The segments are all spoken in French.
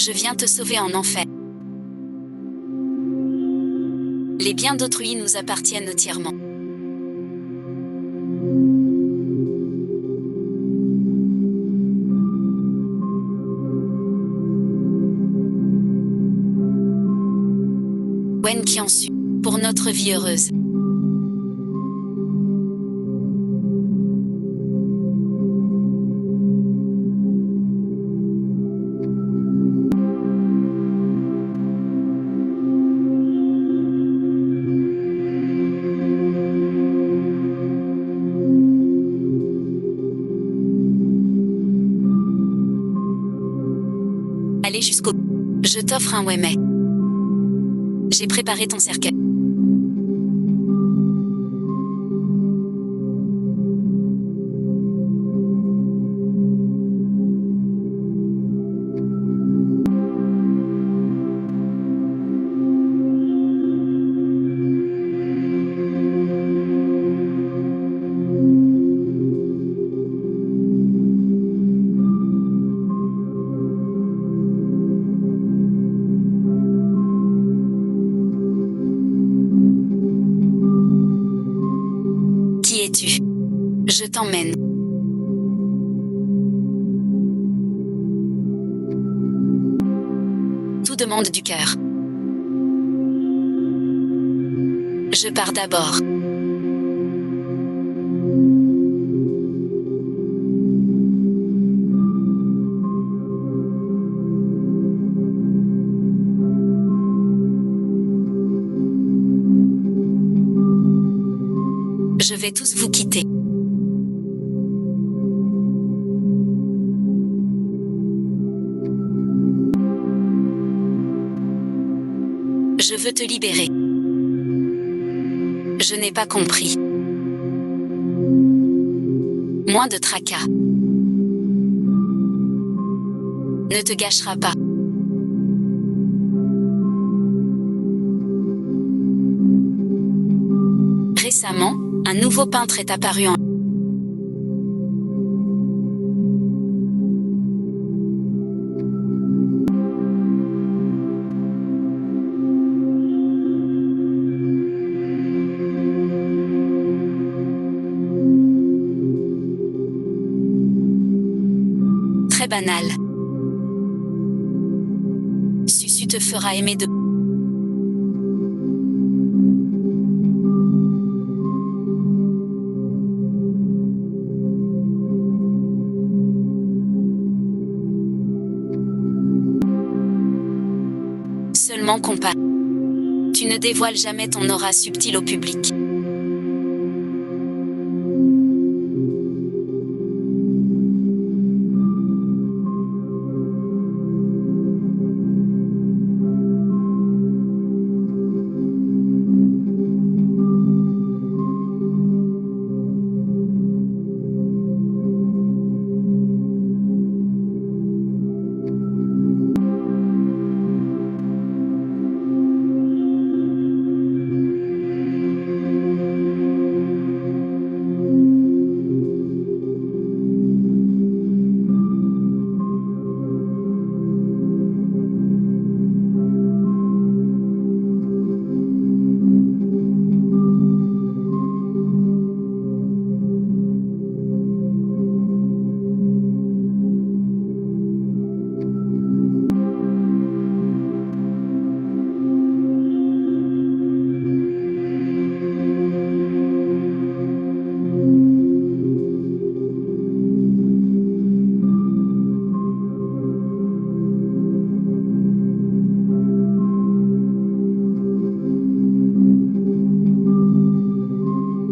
Je viens te sauver en enfer. Les biens d'autrui nous appartiennent entièrement. Wen Qianxu, pour notre vie heureuse. Allez jusqu'au bout. Je t'offre un Wemei. J'ai préparé ton cercueil. Qui es-tu? Je t'emmène. Tout demande du cœur. Je pars d'abord. Je vais tous vous quitter. Je veux te libérer. Je n'ai pas compris. Moins de tracas. Ne te gâchera pas. Récemment, un nouveau peintre est apparu en... Très banal. Susu te fera aimer de... Seulement compas. Tu ne dévoiles jamais ton aura subtile au public.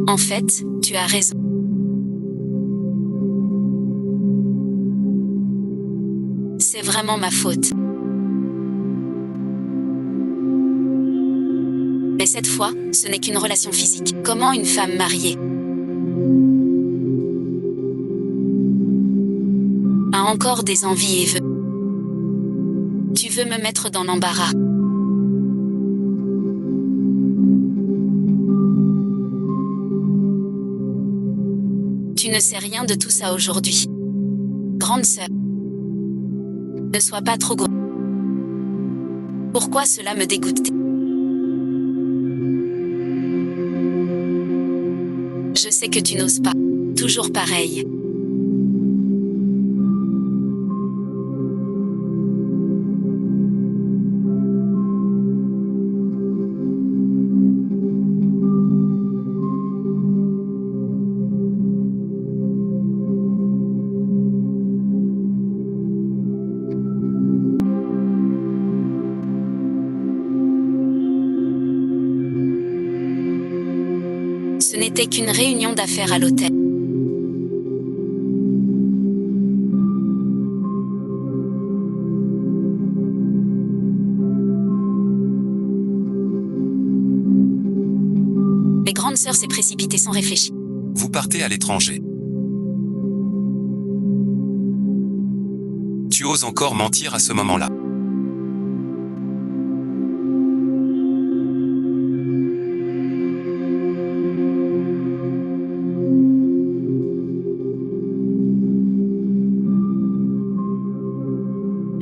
En fait, tu as raison. C'est vraiment ma faute. Mais cette fois, ce n'est qu'une relation physique. Comment une femme mariée a encore des envies et veut... Tu veux me mettre dans l'embarras. Tu ne sais rien de tout ça aujourd'hui. Grande sœur. Ne sois pas trop Pourquoi cela me dégoûte? Je sais que tu n'oses pas. Toujours pareil. Ce n'était qu'une réunion d'affaires à l'hôtel. Mais grande sœur s'est précipitée sans réfléchir. Vous partez à l'étranger. Tu oses encore mentir à ce moment-là.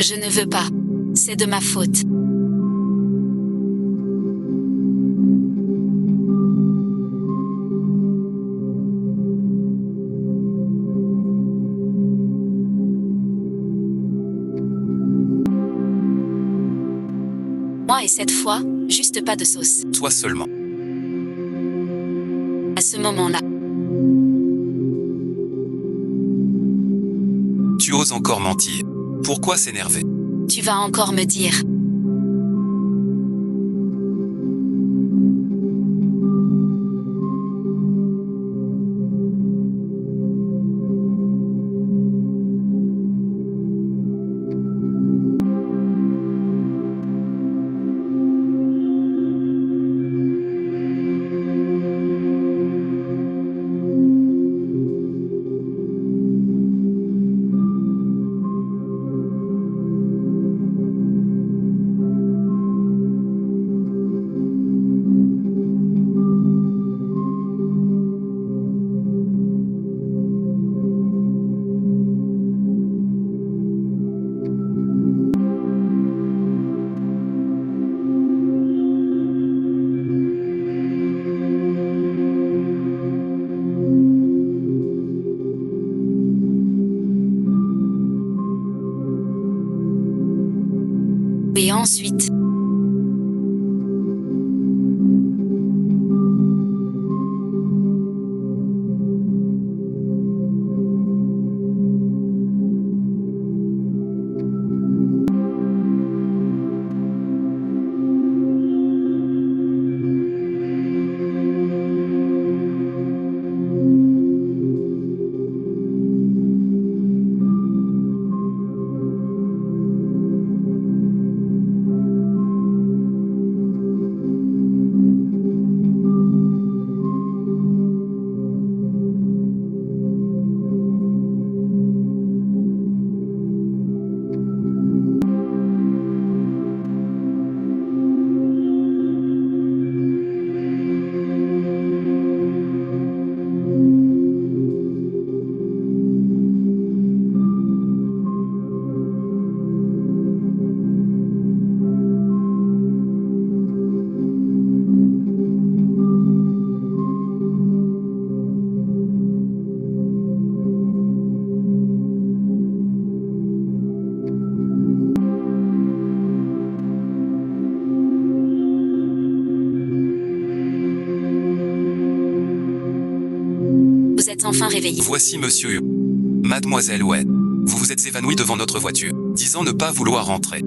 Je ne veux pas. C'est de ma faute. Moi et cette fois, juste pas de sauce. Toi seulement. À ce moment-là, Tu oses encore mentir. Pourquoi s'énerver? tu vas encore me dire. Et ensuite, vous êtes enfin réveillé. Voici Monsieur Hu. Mademoiselle Wen. Vous vous êtes évanouie devant notre voiture, disant ne pas vouloir rentrer.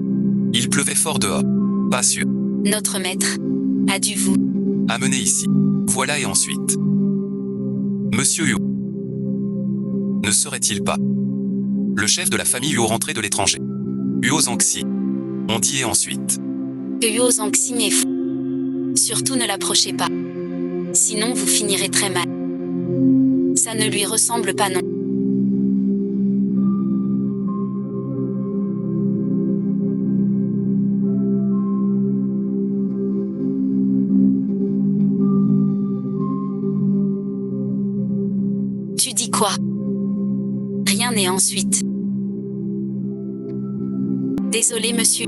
Il pleuvait fort dehors. Pas sûr. Notre maître a dû vous. Amenez ici. Voilà et ensuite. Monsieur Hu. Ne serait-il pas le chef de la famille Huo rentré de l'étranger? Huo Zangxi. On dit et ensuite. Que Huo Zangxi est fou. Surtout ne l'approchez pas. Sinon vous finirez très mal. Ça ne lui ressemble pas non. Tu dis quoi? Rien et ensuite. Désolé monsieur.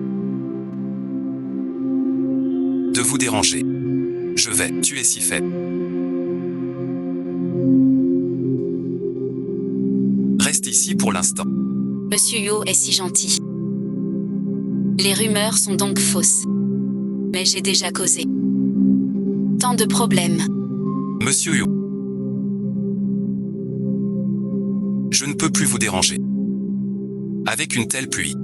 de vous déranger. Je vais, tu es si faible. Reste ici pour l'instant. Monsieur Yo est si gentil. Les rumeurs sont donc fausses. Mais j'ai déjà causé tant de problèmes. Monsieur Yu, je ne peux plus vous déranger. Avec une telle pluie.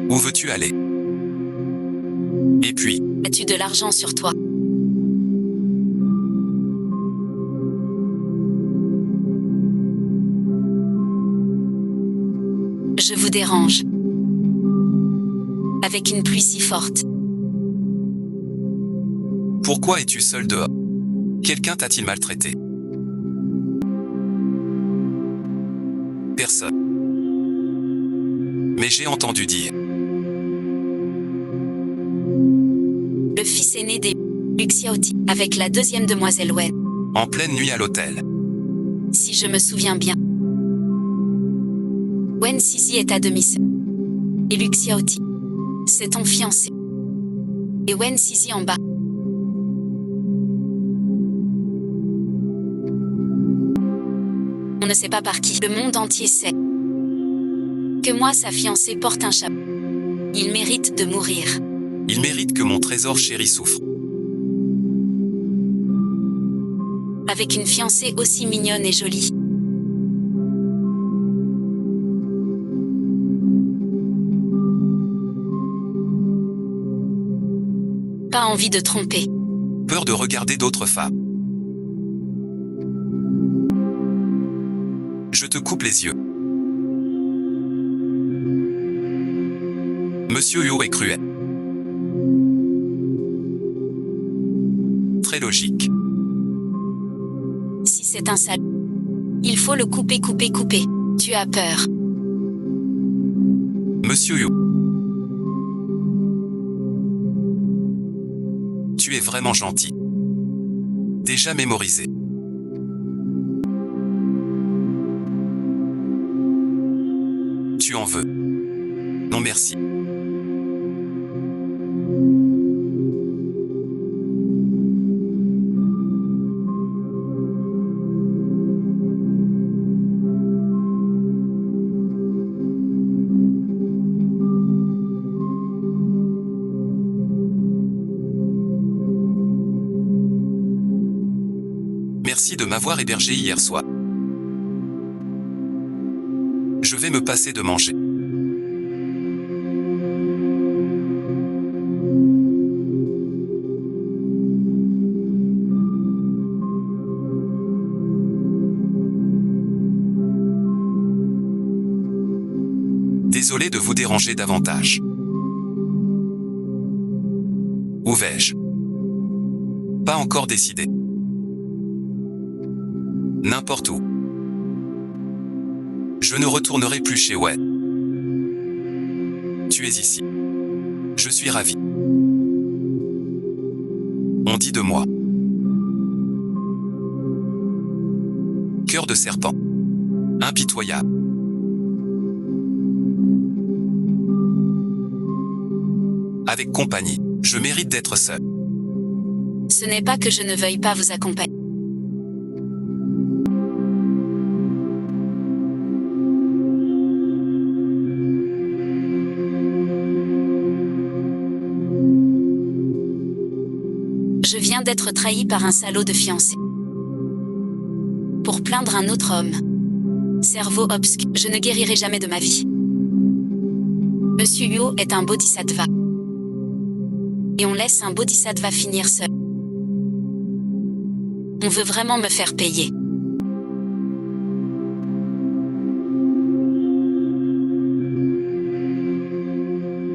Où veux-tu aller? Et puis, As-tu de l'argent sur toi? Je vous dérange. Avec une pluie si forte. pourquoi es-tu seul dehors? Quelqu'un t'a-t-il maltraité? Personne. Mais j'ai entendu dire. Le fils aîné des Luxiaoti, avec la deuxième demoiselle Wen. En pleine nuit à l'hôtel. Si je me souviens bien. Wen Sisi est ta demi-sœur. Et Luxiaoti, c'est ton fiancé. Et Wen Sisi en bas. On ne sait pas par qui. Le monde entier sait que moi, sa fiancée, porte un chapeau. Il mérite de mourir. Il mérite que mon trésor chéri souffre. Avec une fiancée aussi mignonne et jolie. Pas envie de tromper. Peur de regarder d'autres femmes. Je te coupe les yeux. Monsieur Yo est cruel. Très logique. Si c'est un sale, il faut le couper. Tu as peur. Monsieur Yo. Tu es vraiment gentil. Déjà mémorisé. Tu en veux? Non merci. Merci de m'avoir hébergé hier soir. Je vais me passer de manger. Désolé de vous déranger davantage. Où vais-je? Pas encore décidé. N'importe où. Je ne retournerai plus chez Wen. Tu es ici. Je suis ravi. On dit de moi. Cœur de serpent. Impitoyable. Avec compagnie, je mérite d'être seul. Ce n'est pas que je ne veuille pas vous accompagner. Je viens d'être trahi par un salaud de fiancé. Pour plaindre un autre homme. Cerveau obscur, je ne guérirai jamais de ma vie. Monsieur Yo est un bodhisattva. Et on laisse un bodhisattva finir seul. On veut vraiment me faire payer.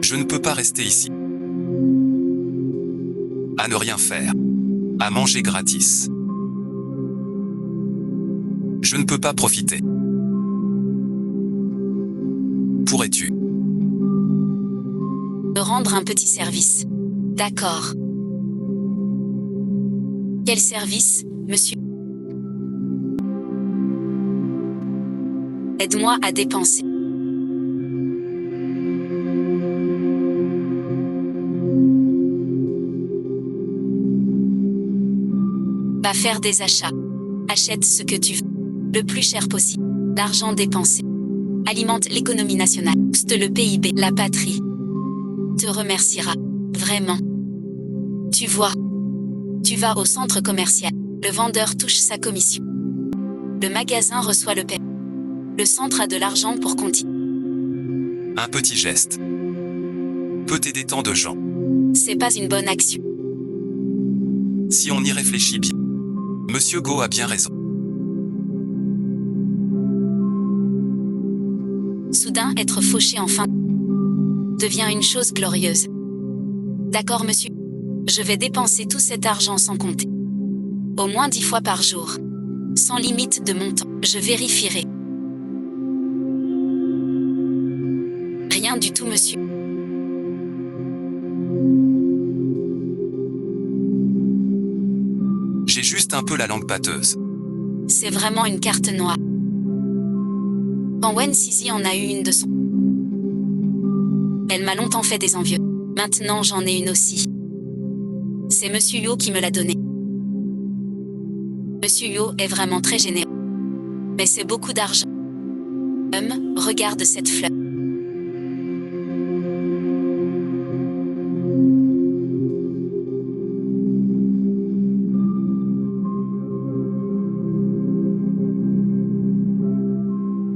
Je ne peux pas rester ici. À ne rien faire. À manger gratis. Je ne peux pas profiter. Pourrais-tu Me rendre un petit service. D'accord. Quel service, monsieur? Aide-moi à dépenser. Va faire des achats. Achète ce que tu veux. Le plus cher possible. L'argent dépensé alimente l'économie nationale. Booste le PIB. La patrie te remerciera. Vraiment. Tu vois. Tu vas au centre commercial. Le vendeur touche sa commission. Le magasin reçoit le paiement. Le centre a de l'argent pour continuer. Un petit geste peut aider tant de gens. C'est pas une bonne action. Si on y réfléchit bien, Monsieur Go a bien raison. Soudain, être fauché enfin devient une chose glorieuse. D'accord, monsieur. Je vais dépenser tout cet argent sans compter. Au moins 10 fois par jour. Sans limite de montant. Je vérifierai. Rien du tout, monsieur. J'ai juste un peu la langue pâteuse. C'est vraiment une carte noire. Quand Wen Sisi en a eu une de son... Elle m'a longtemps fait des envieux. Maintenant j'en ai une aussi. C'est Monsieur Yo qui me l'a donnée. Monsieur Yo est vraiment très généreux. Mais c'est beaucoup d'argent. Regarde cette fleur.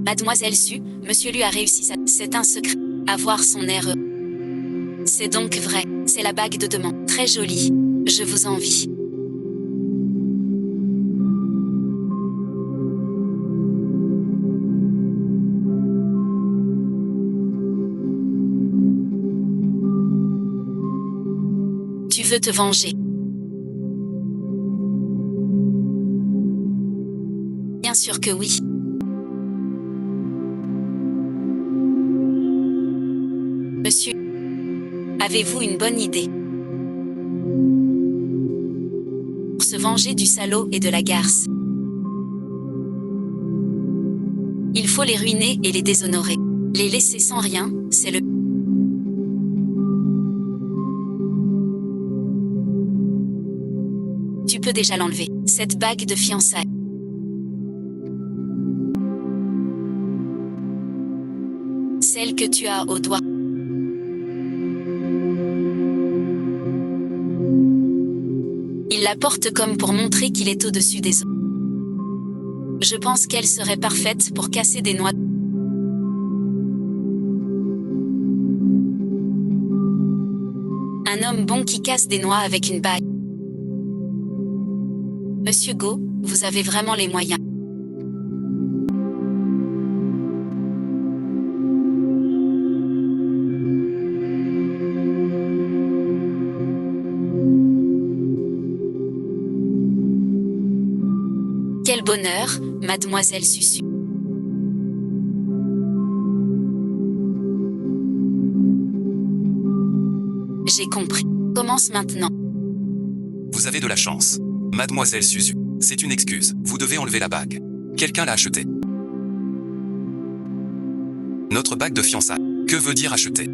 Mademoiselle Su, monsieur lui a réussi ça. C'est un secret. Avoir son air heureux. C'est donc vrai. C'est la bague de demande. Très jolie. Je vous envie. Tu veux te venger? Bien sûr que oui. Monsieur, avez-vous une bonne idée? Pour se venger du salaud et de la garce. Il faut les ruiner et les déshonorer. Les laisser sans rien, c'est le... Tu peux déjà l'enlever, cette bague de fiançailles. Celle que tu as au doigt. Il la porte comme pour montrer qu'il est au-dessus des autres. Je pense qu'elle serait parfaite pour casser des noix. Un homme bon qui casse des noix avec une bague. Monsieur Go, vous avez vraiment les moyens. Quel bonheur, mademoiselle Susu. J'ai compris. Commence maintenant. Vous avez de la chance. Mademoiselle Suzu, c'est une excuse. Vous devez enlever la bague. Quelqu'un l'a achetée. Notre bague de fiançailles. Que veut dire acheter?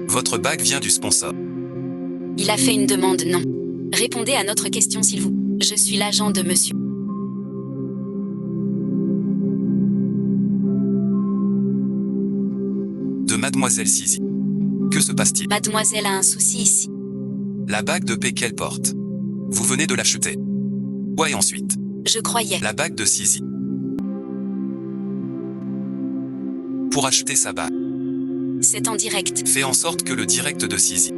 Votre bague vient du sponsor. Il a fait une demande, non. Répondez à notre question s'il vous plaît. Je suis l'agent de monsieur. De mademoiselle Sisi. Que se passe-t-il? Mademoiselle a un souci ici. La bague de paix qu'elle porte. Vous venez de l'acheter. Ouais, et ensuite? Je croyais. La bague de Sisi. Pour acheter sa bague. C'est en direct. Fais en sorte que le direct de Sisi.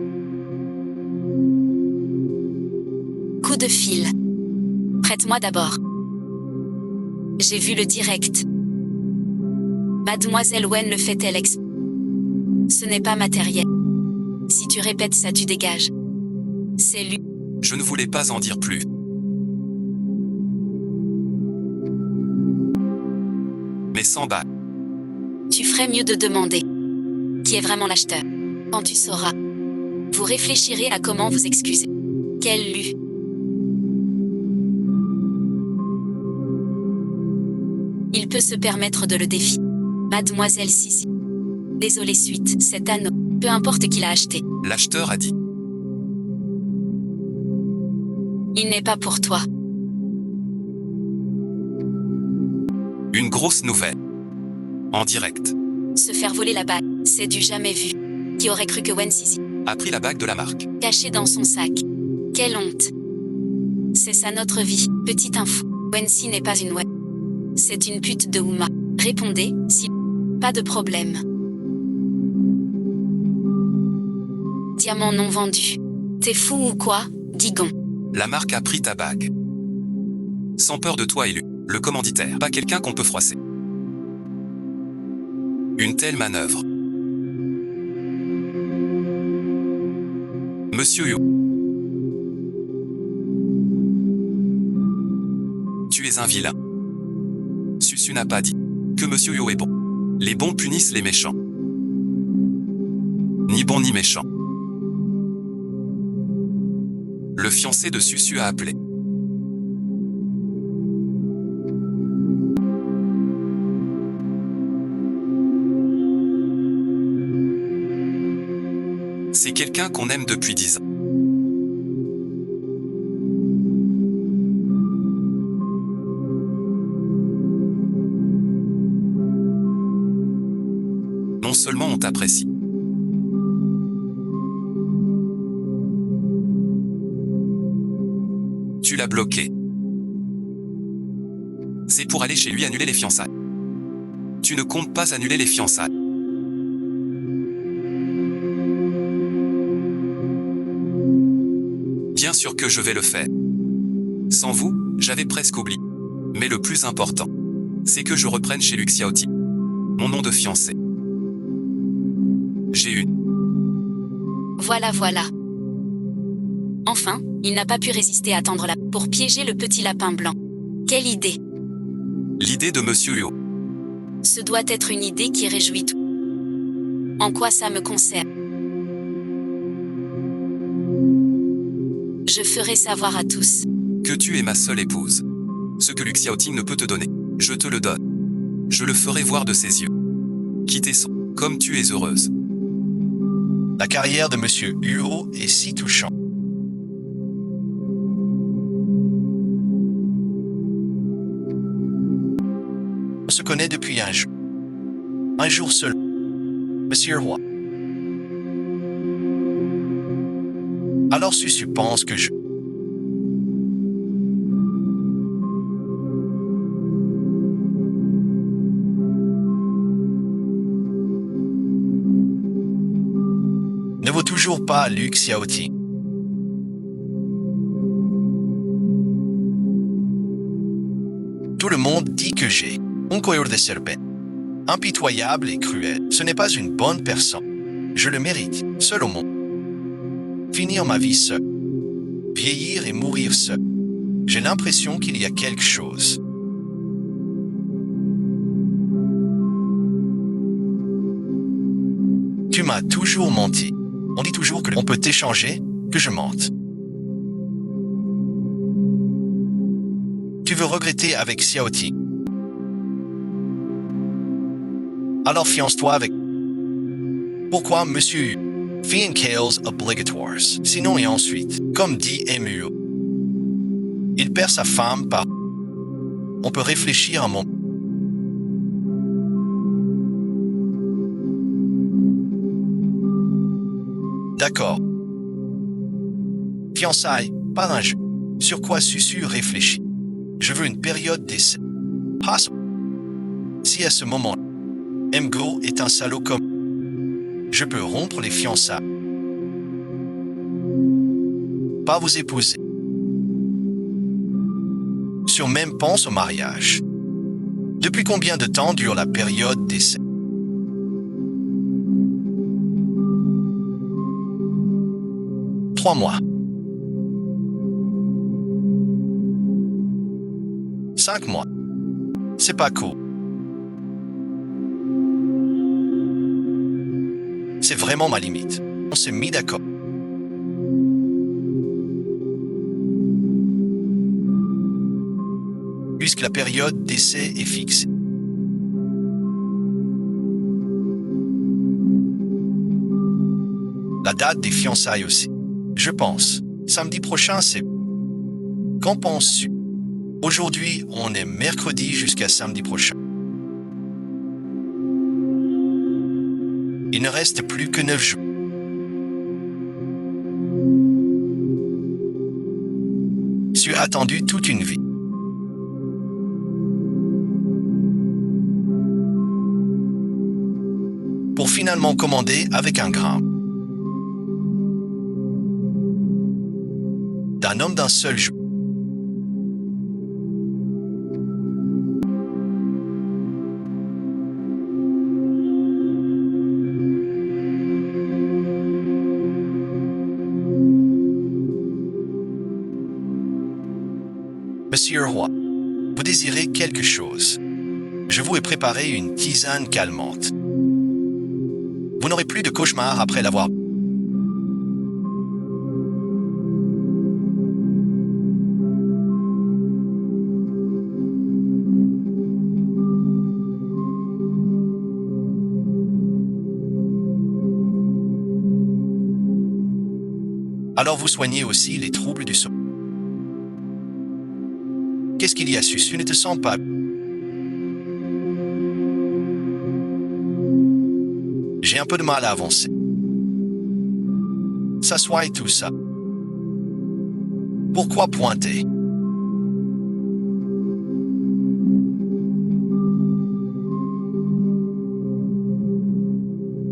Coup de fil. Prête-moi d'abord. J'ai vu le direct. Mademoiselle Wen le fait-elle Ce n'est pas matériel. Si tu répètes ça, tu dégages. C'est lui. Je ne voulais pas en dire plus. Mais sans bague. Tu ferais mieux de demander. Qui est vraiment l'acheteur? Quand tu sauras, vous réfléchirez à comment vous excuser. Quel lu. Il peut se permettre de le défier. Mademoiselle Sisi. Désolé suite, cet anneau. Peu importe qui l'a acheté. L'acheteur a dit. Il n'est pas pour toi. Une grosse nouvelle. En direct. Se faire voler la bague, c'est du jamais vu. Qui aurait cru que Wen Sisi, A pris la bague de la marque. cachée dans son sac. Quelle honte. C'est ça notre vie. Petite info. Wensi n'est pas une web. C'est une pute de Uma. Répondez, si... Pas de problème. Diamant non vendu. T'es fou ou quoi, Digon? La marque a pris ta bague. Sans peur de toi élu. Le commanditaire. Pas quelqu'un qu'on peut froisser. Une telle manœuvre. Monsieur Yu. Tu es un vilain. Susu n'a pas dit que Monsieur Yu est bon. Les bons punissent les méchants. Ni bon ni méchant. Le fiancé de Susu a appelé. C'est quelqu'un qu'on aime depuis 10 ans. Non seulement on t'apprécie. Tu l'as bloqué. C'est pour aller chez lui annuler les fiançailles. Tu ne comptes pas annuler les fiançailles. Bien sûr que je vais le faire. Sans vous, j'avais presque oublié. Mais le plus important, c'est que je reprenne chez Luc Xiaoti mon nom de fiancé. J'ai une. Voilà. Enfin, il n'a pas pu résister à tendre la... pour piéger le petit lapin blanc. Quelle idée! L'idée de Monsieur Yu. Ce doit être une idée qui réjouit tout. En quoi ça me concerne? Je ferai savoir à tous. Que tu es ma seule épouse. Ce que Luc Xiaoting ne peut te donner, je te le donne. Je le ferai voir de ses yeux. Quitter son... Comme tu es heureuse. La carrière de Monsieur Huo est si touchante. On se connaît depuis un jour. Un jour seul. Monsieur Hua. Alors Susu pense que je... ne vaut toujours pas Luc Xiaoti. Tout le monde dit que j'ai un cœur de serpent. Impitoyable et cruel. Ce n'est pas une bonne personne. Je le mérite, seul au monde. Finir ma vie seul. Vieillir et mourir seul. J'ai l'impression qu'il y a quelque chose. Tu m'as toujours menti. On dit toujours que on peut t'échanger, que je mente. Tu veux regretter avec Xiaoti. Alors fiance-toi avec... Pourquoi, monsieur? Fiancales obligatoires. Sinon et ensuite, comme dit MUO. Il perd sa femme par... On peut réfléchir un moment. D'accord. Fiançailles, pas un jeu. Sur quoi Susu réfléchit. Je veux une période d'essai. Possible. Si à ce moment, Mgo est un salaud comme... Je peux rompre les fiançailles. Pas vous épouser. Sur même pense au mariage. Depuis combien de temps dure la période d'essai? 3 mois. 5 mois. C'est pas cool. C'est vraiment ma limite. On s'est mis d'accord. Puisque la période d'essai est fixée. La date des fiançailles aussi. Je pense. Samedi prochain, c'est... Qu'en penses-tu? Aujourd'hui, on est mercredi jusqu'à samedi prochain. Il ne reste plus que 9 jours. J'ai attendu toute une vie. Pour finalement commander avec un grain. D'un homme d'un seul jour. Monsieur le roi, vous désirez quelque chose. Je vous ai préparé une tisane calmante. Vous n'aurez plus de cauchemar après l'avoir. Alors vous soignez aussi les troubles du sommeil. Qu'est-ce qu'il y a, Sus? Tu ne te sens pas. J'ai un peu de mal à avancer. S'assoit et tout ça. Pourquoi pointer?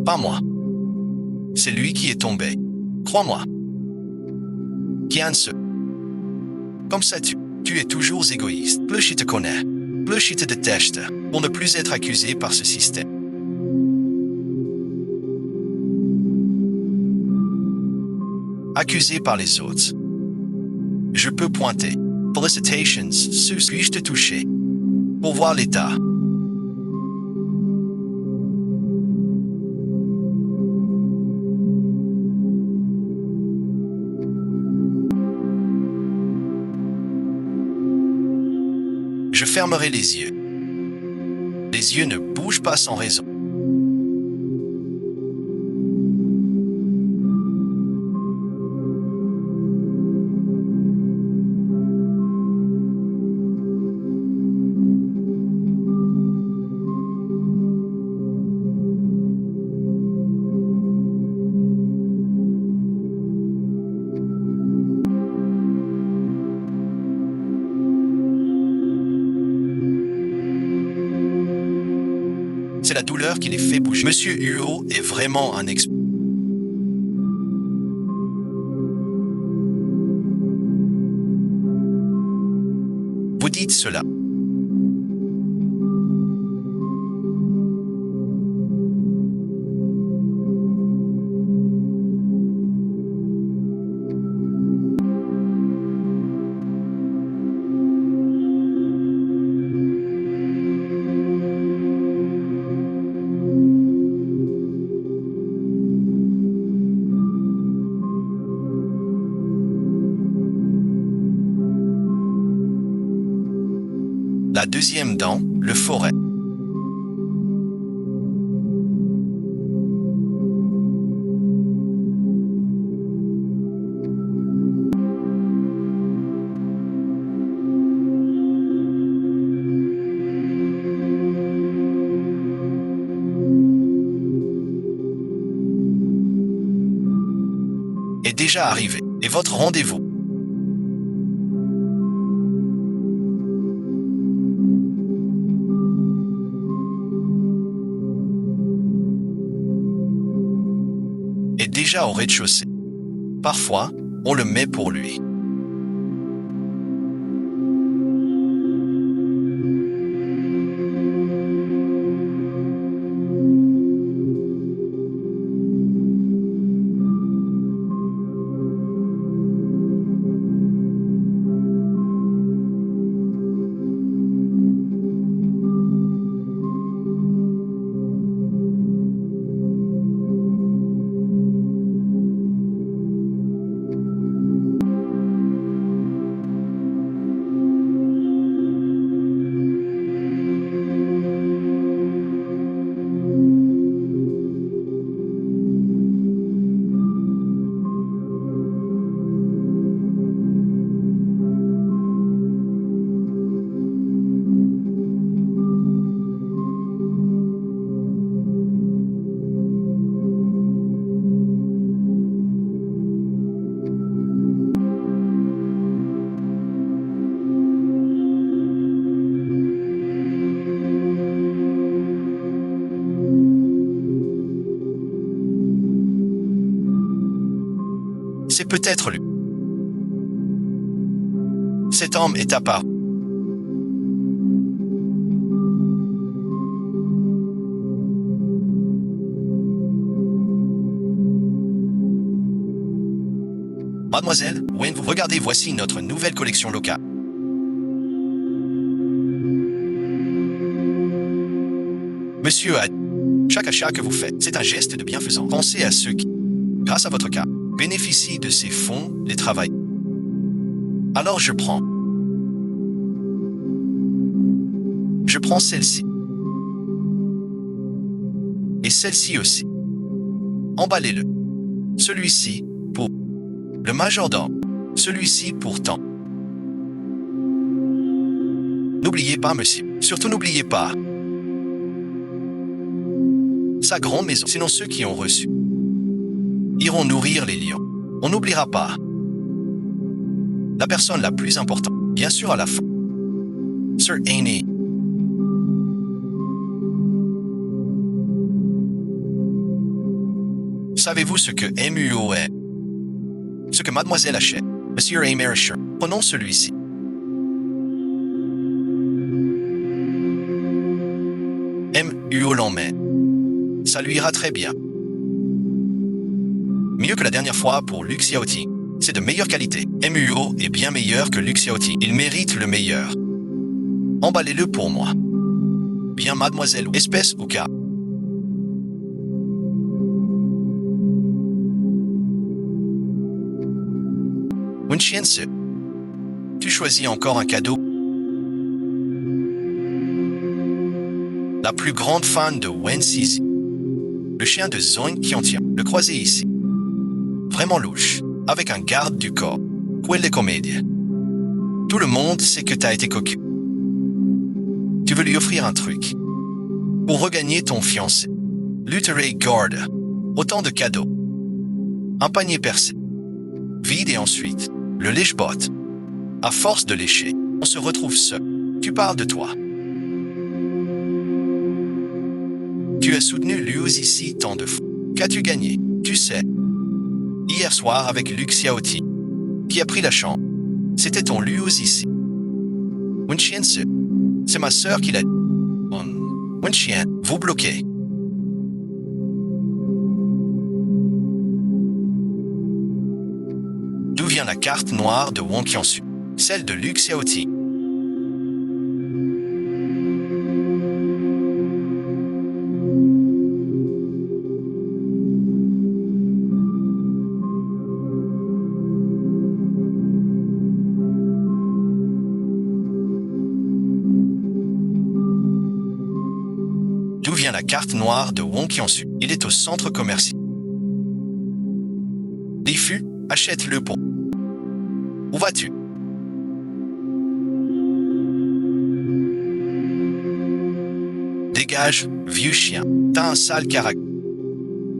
Pas moi. C'est lui qui est tombé. Crois-moi. Kianse. Comme ça tu es toujours égoïste. Plus je te connais, plus je te déteste pour ne plus être accusé par ce système. Accusé par les autres. Je peux pointer. Felicitations, Sus, puis-je te toucher? Pour voir l'état. Je fermerai les yeux. Les yeux ne bougent pas sans raison. C'est la douleur qui les fait bouger. Monsieur Huo est vraiment un expert. Vous dites cela. La deuxième dent, le forêt. Est déjà arrivé. Et votre rendez-vous? Est déjà au rez-de-chaussée. Parfois, on le met pour lui. C'est peut-être lui. Cet homme est apparu. Mademoiselle, Wen, vous regardez, voici notre nouvelle collection locale. Monsieur a chaque achat que vous faites, c'est un geste de bienfaisance. Pensez à ceux qui, grâce à votre cas, bénéficient de ces fonds, les travailleurs. Alors je prends celle-ci. Et celle-ci aussi. Emballez-le. Celui-ci pour le majordome. Celui-ci pour tant. N'oubliez pas, monsieur. Surtout n'oubliez pas. Sa grande maison. Sinon ceux qui ont reçu iront nourrir les lions. On n'oubliera pas. La personne la plus importante. Bien sûr à la fin. Sir Aîné. Savez-vous ce que MUO est? Ce que mademoiselle achète. Monsieur Amerisher. Prenons celui-ci. MUO l'emmène. Ça lui ira très bien. Mieux que la dernière fois pour Luxiaoti. C'est de meilleure qualité. MUO est bien meilleur que Luxiaoti. Il mérite le meilleur. Emballez-le pour moi. Bien, mademoiselle. Espèce ou cas. Winchiense. Tu choisis encore un cadeau. La plus grande fan de Wen Sisi. Le chien de Zoin qui en tient. Le croisé ici. Vraiment louche. Avec un garde du corps. Quelle comédie. Tout le monde sait que t'as été cocu. Tu veux lui offrir un truc. Pour regagner ton fiancé. Lutheray Garde. Autant de cadeaux. Un panier percé. Vide et ensuite, le lèche-botte. À force de lécher, on se retrouve seul. Tu parles de toi. Tu as soutenu Liuz ici tant de fois. Qu'as-tu gagné? Tu sais. Hier soir avec Luxiaoti, qui a pris la chambre. C'était ton Liuz ici. Winchiense, c'est ma sœur qui l'a dit. Winchien, vous bloquez. D'où vient la carte noire de Wong Qiansu? Celle de Luxiaoti. D'où vient la carte noire de Wong Qiansu? Il est au centre commercial. Lifu, achète-le pour. Où vas-tu? Dégage, vieux chien. T'as un sale caractère.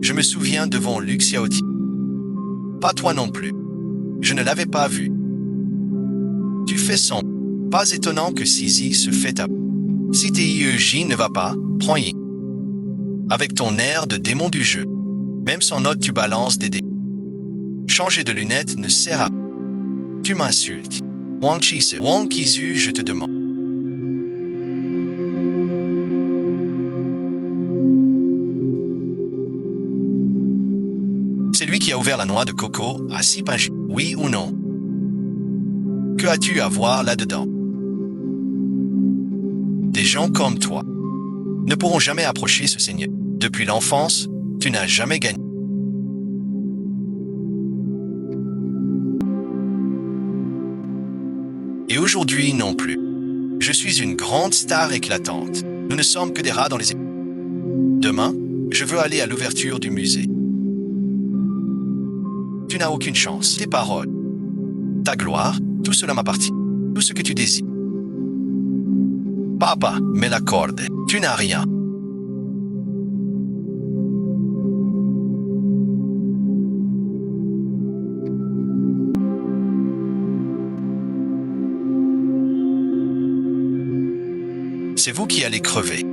Je me souviens devant Luxiaoti. Pas toi non plus. Je ne l'avais pas vu. Tu fais son. Pas étonnant que Sisi se fait à. Si TIEJ ne va pas, prends-y. Avec ton air de démon du jeu. Même sans note, tu balances des dés. Changer de lunettes ne sert à. Tu m'insultes. Wang Qise, Wang Qizu, je te demande. C'est lui qui a ouvert la noix de coco à Sipaji. Oui ou non? Que as-tu à voir là-dedans? Des gens comme toi ne pourront jamais approcher ce seigneur. Depuis l'enfance, tu n'as jamais gagné. Et aujourd'hui non plus. Je suis une grande star éclatante. Nous ne sommes que des rats dans les écoles. Demain, je veux aller à l'ouverture du musée. Tu n'as aucune chance. Tes paroles, ta gloire, tout cela m'appartient. Tout ce que tu désires. Papa, me l'accorde. Tu n'as rien. C'est vous qui allez crever.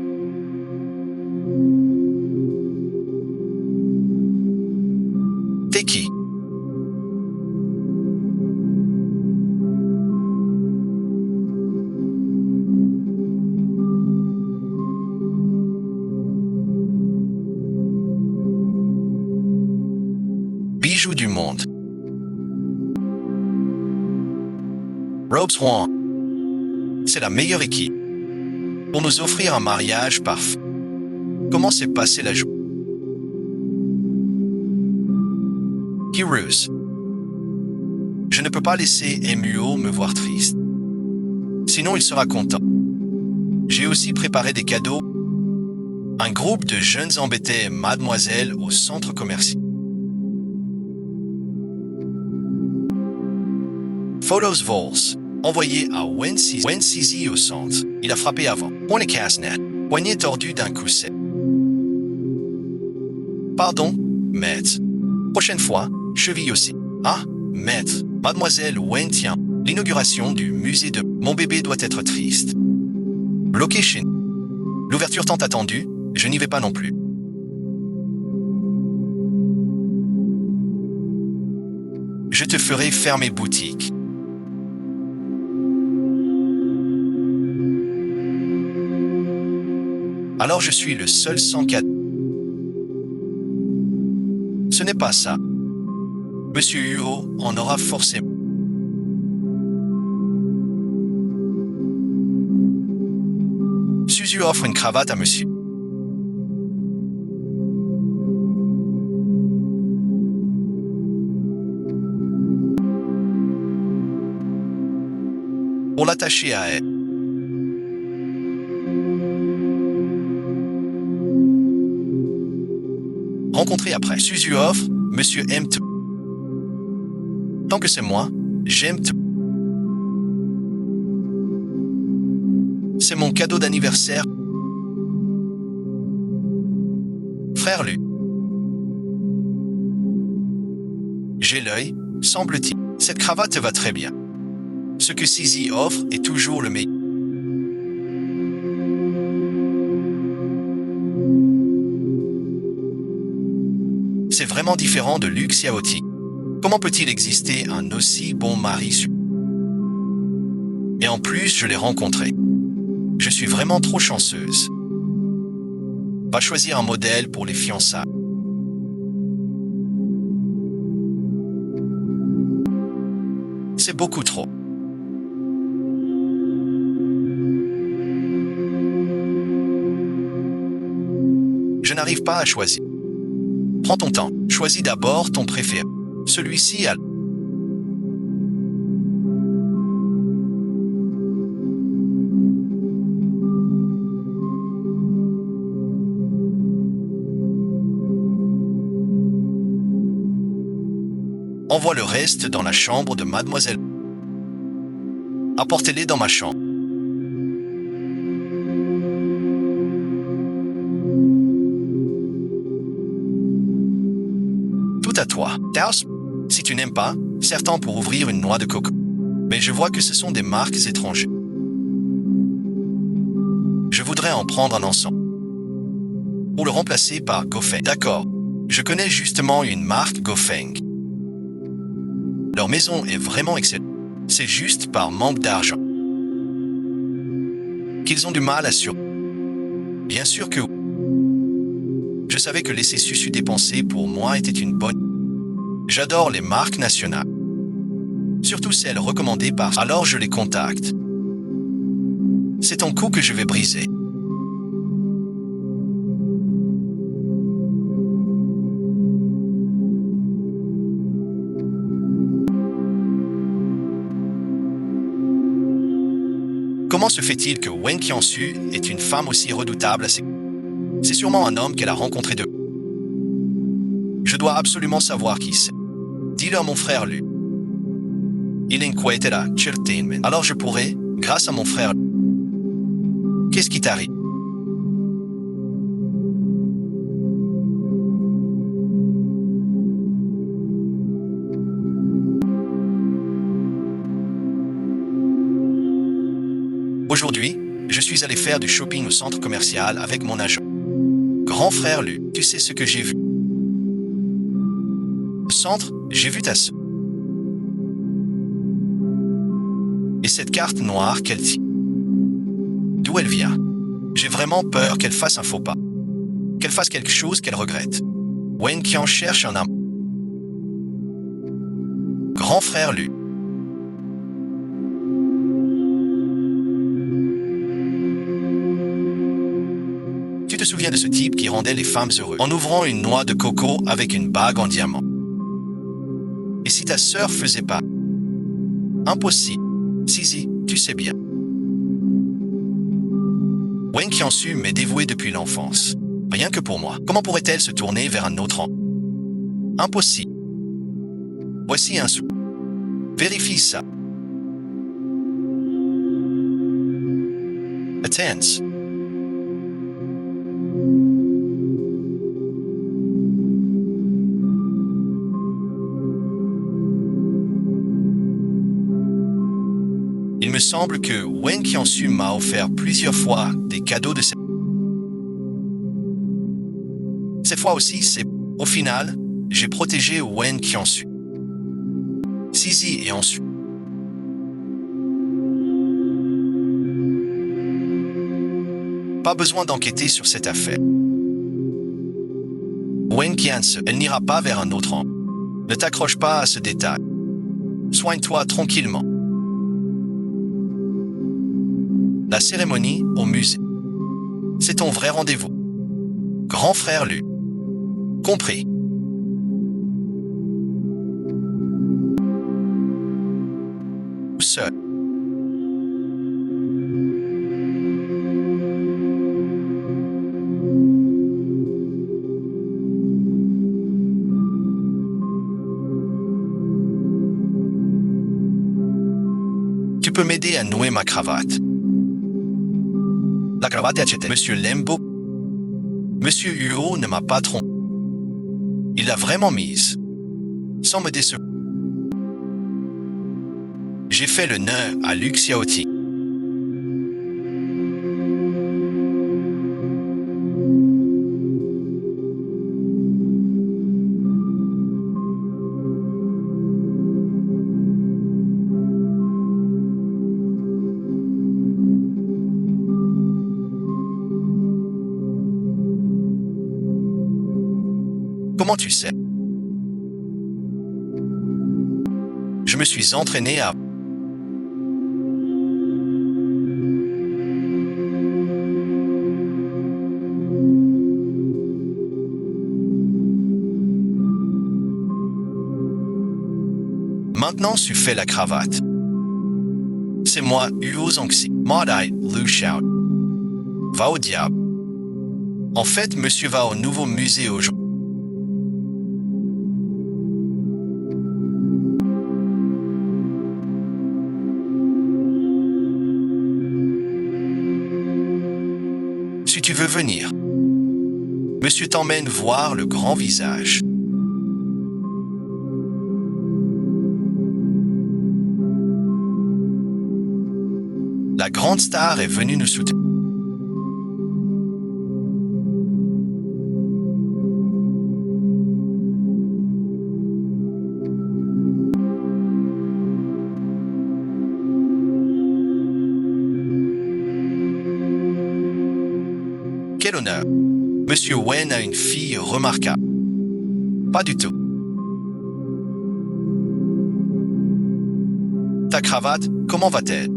T'es qui? Robes Huang. C'est la meilleure équipe pour nous offrir un mariage parfait. Comment s'est passée la journée? Heroes. Je ne peux pas laisser MUO me voir triste. Sinon, il sera content. J'ai aussi préparé des cadeaux. Un groupe de jeunes embêtés mademoiselle au centre commercial. Photos Vols. Envoyé à Wensizi au centre. Il a frappé avant. Point casse-net. Poignet tordu d'un coup sec. Pardon, maître. Prochaine fois, cheville aussi. Ah, maître. Mademoiselle Wen tient. L'inauguration du musée de Mon bébé doit être triste. Bloqué chez nous. L'ouverture tant attendue, je n'y vais pas non plus. Je te ferai fermer boutique. Alors je suis le seul sans cadeau. Ce n'est pas ça. Monsieur Huo en aura forcément. Suzu offre une cravate à monsieur. Pour l'attacher à elle. Rencontré après. Suzu offre, monsieur aime tout. Tant que c'est moi, j'aime tout. C'est mon cadeau d'anniversaire. Frère Lu. J'ai l'œil, semble-t-il. Cette cravate te va très bien. Ce que Sizi offre est toujours le meilleur. C'est vraiment différent de Luc Xiaoti. Comment peut-il exister un aussi bon mari? Et en plus, je l'ai rencontré. Je suis vraiment trop chanceuse. Va choisir un modèle pour les fiançailles. C'est beaucoup trop. Je n'arrive pas à choisir. Prends ton temps. Choisis d'abord ton préféré. Celui-ci a... Envoie le reste dans la chambre de mademoiselle. Apportez-les dans ma chambre. Tout à toi. Taos, si tu n'aimes pas, certains pour ouvrir une noix de coco. Mais je vois que ce sont des marques étrangères. Je voudrais en prendre un ensemble. Pour le remplacer par Gofeng. D'accord. Je connais justement une marque Gofeng. Leur maison est vraiment excellente. C'est juste par manque d'argent qu'ils ont du mal à sur. Bien sûr que je savais que laisser Susu dépenser pour moi était une bonne. J'adore les marques nationales. Surtout celles recommandées par. Alors je les contacte. C'est un coup que je vais briser. Comment se fait-il que Wen Qianxu est une femme aussi redoutable à ses... C'est sûrement un homme qu'elle a rencontré de... Je dois absolument savoir qui c'est. Dis-le à mon frère Lu. Il inquiétera, certainement. Alors je pourrais, grâce à mon frère... Qu'est-ce qui t'arrive? Aujourd'hui, je suis allé faire du shopping au centre commercial avec mon agent. Grand frère Lu, tu sais ce que j'ai vu? Au centre, j'ai vu ta sœur. Et cette carte noire qu'elle tient. D'où elle vient? J'ai vraiment peur qu'elle fasse un faux pas. Qu'elle fasse quelque chose qu'elle regrette. Wen Qian cherche un amant. Grand frère Lu. te souviens de ce type qui rendait les femmes heureuses en ouvrant une noix de coco avec une bague en diamant? Et si ta sœur faisait pas? Impossible. Zizi, tu sais bien. Wen Qiansu m'est dévouée depuis l'enfance. Rien que pour moi. Comment pourrait-elle se tourner vers un autre homme? Impossible. Voici un sou. Vérifie ça. Attends. Il me semble que Wen Qiansu m'a offert plusieurs fois des cadeaux de cette fois aussi, c'est... Au final, j'ai protégé Wen Qiansu. Zizi et ensuite... Pas besoin d'enquêter sur cette affaire. Wen Qiansu, elle n'ira pas vers un autre homme. Ne t'accroche pas à ce détail. Soigne-toi tranquillement. La cérémonie au musée. C'est ton vrai rendez-vous. Grand frère Lu. Compris. Seul. Tu peux m'aider à nouer ma cravate. La cravate est achetée. Monsieur Lembo. Monsieur Huo ne m'a pas trompé. Il l'a vraiment mise. Sans me décevoir. J'ai fait le nœud à Lu Xiaoti. Comment tu sais? Je me suis entraîné à... Maintenant, tu fais la cravate. C'est moi, Huo Zongxi, Modai Lu Xiao. Va au diable. En fait, monsieur va au nouveau musée aujourd'hui. Si tu veux venir, monsieur t'emmène voir le grand visage. La grande star est venue nous soutenir. Quel honneur. Monsieur Wen a une fille remarquable. Pas du tout. Ta cravate, comment va-t-elle?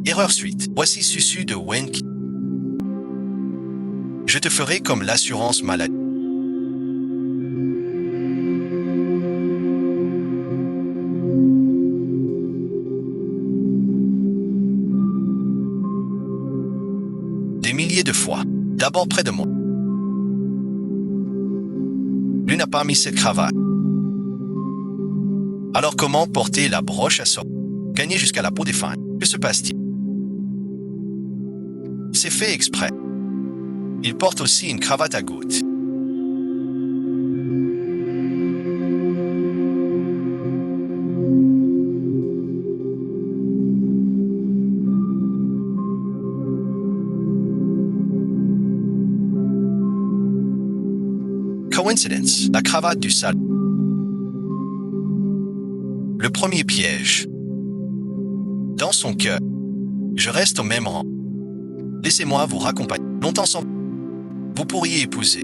Erreur suite. Voici Susu de Wen. Je te ferai comme l'assurance maladie. Des milliers de fois. D'abord près de moi. Lui n'a pas mis cette cravate. Alors comment porter la broche à sort? Gagner jusqu'à la peau des fins. Que se passe-t-il? C'est fait exprès. Il porte aussi une cravate à gouttes. Coincidence, la cravate du salon. Le premier piège. Dans son cœur, je reste au même rang. Laissez-moi vous raccompagner. Longtemps sans vous pourriez épouser.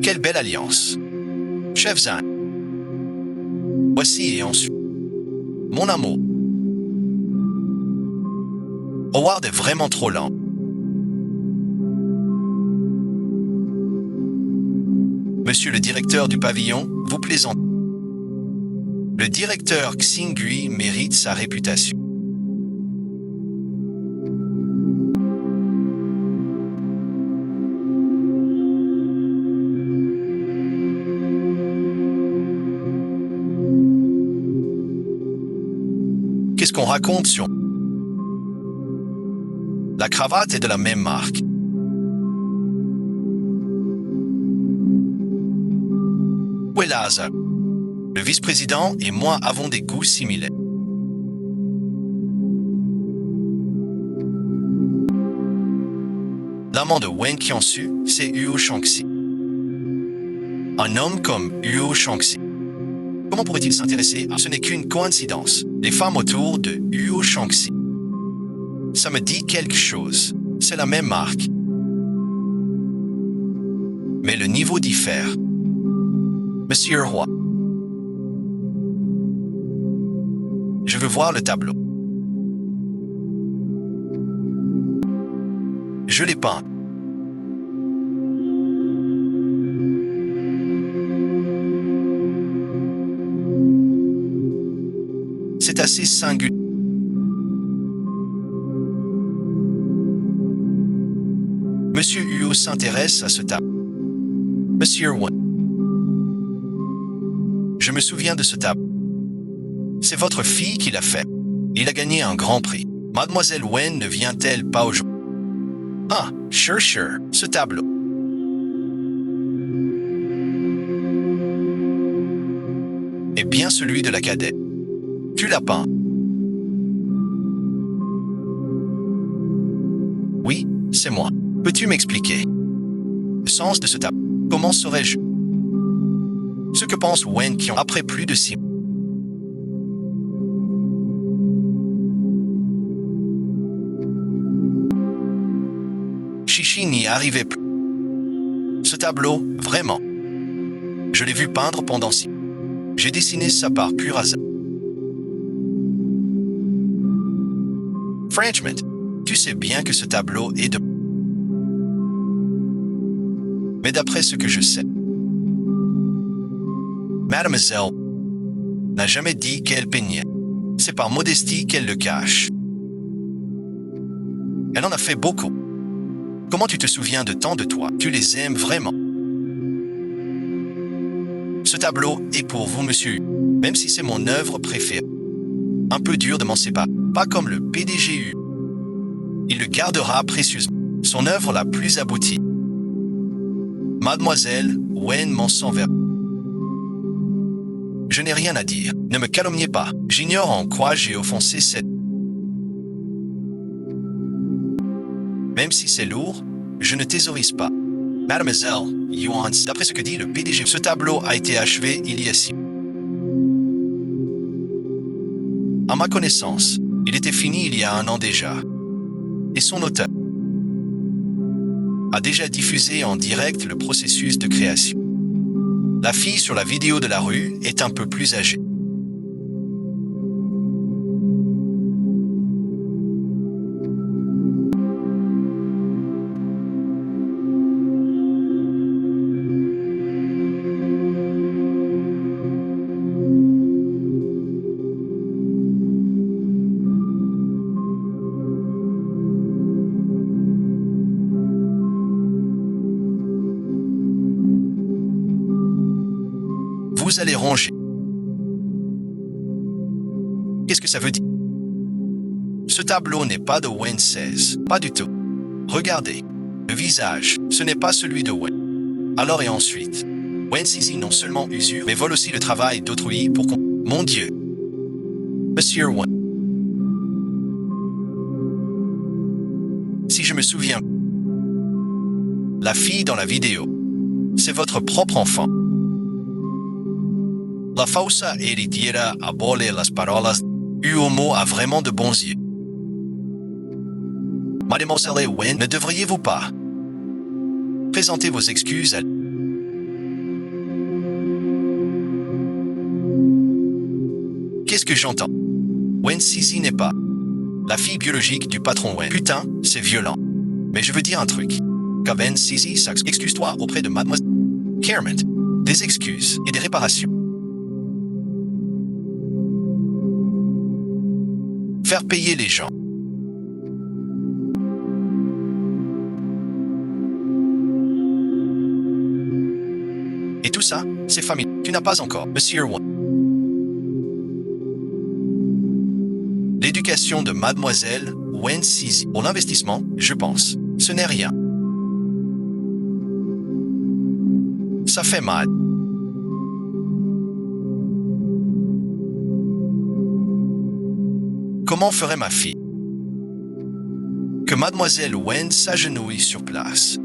Quelle belle alliance. Chef Zhang. Voici et ensuite. Mon amour. Howard est vraiment trop lent. Monsieur le directeur du pavillon, vous plaisantez. Le directeur Xingui mérite sa réputation. Qu'est-ce qu'on raconte sur... La cravate est de la même marque. Où est le hasard? Le vice-président et moi avons des goûts similaires. L'amant de Wen Qiansu, c'est Huo Shangxi. Un homme comme Huo Shangxi. Comment pourrait-il s'intéresser à... Ce n'est qu'une coïncidence. Les femmes autour de Huo Shangxi. Ça me dit quelque chose. C'est la même marque. Mais le niveau diffère. Monsieur Roy. Je veux voir le tableau. Je l'ai peint. C'est assez singulier. Monsieur Huo s'intéresse à ce tableau. Monsieur Wen. Je me souviens de ce tableau. C'est votre fille qui l'a fait. Il a gagné un grand prix. Mademoiselle Wen ne vient-elle pas aujourd'hui? Ah, sure, ce tableau. Et bien celui de la cadette. Tu l'as peint? Oui, c'est moi. Peux-tu m'expliquer le sens de ce tableau? Comment saurais-je ce que pense Wen Qian après plus de 6 mois? Chichi n'y arrivait plus. Ce tableau, vraiment. Je l'ai vu peindre pendant 6 mois. J'ai dessiné ça par pur hasard. Frenchman, tu sais bien que ce tableau est de... Mais d'après ce que je sais, Mademoiselle n'a jamais dit qu'elle peignait. C'est par modestie qu'elle le cache. Elle en a fait beaucoup. Comment tu te souviens de tant de toi? Tu les aimes vraiment. Ce tableau est pour vous, monsieur, même si c'est mon œuvre préférée. Un peu dur de m'en séparer, pas comme le PDG. Il le gardera précieusement. Son œuvre la plus aboutie. Mademoiselle Wen m'en s'enverra. Je n'ai rien à dire. Ne me calomniez pas. J'ignore en quoi j'ai offensé cette... Même si c'est lourd, je ne thésaurise pas. Mademoiselle Yuan, d'après ce que dit le PDG, ce tableau a été achevé il y a 6 mois. À ma connaissance, il était fini il y a 1 an déjà. Et son auteur a déjà diffusé en direct le processus de création. La fille sur la vidéo de la rue est un peu plus âgée. Vous allez ranger. Qu'est-ce que ça veut dire? Ce tableau n'est pas de Wen 16, pas du tout. Regardez, le visage, ce n'est pas celui de Wen. Alors et ensuite, Wen Sisi non seulement usure, mais vole aussi le travail d'autrui pour qu'on... Mon Dieu! Monsieur Wen. Si je me souviens, la fille dans la vidéo, c'est votre propre enfant. La faussa heritiera abole las parolas. Uomo a vraiment de bons yeux. Mademoiselle Wen, ne devriez-vous pas présenter vos excuses à... Qu'est-ce que j'entends? Wen Sisi n'est pas la fille biologique du patron Wen. Putain, c'est violent. Mais je veux dire un truc. Quand Wen Sisi excuse-toi auprès de mademoiselle Carmen. Des excuses et des réparations. Faire payer les gens. Et tout ça, c'est famille. Tu n'as pas encore, Monsieur Wen. L'éducation de mademoiselle Wen Sisi. Pour l'investissement, je pense, ce n'est rien. Ça fait mal. Comment ferait ma fille? Que mademoiselle Wen s'agenouille sur place.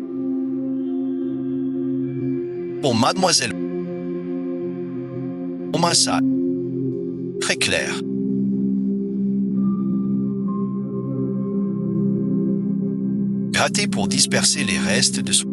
Pour mademoiselle, au moins ça, très clair. Gratter pour disperser les restes de son...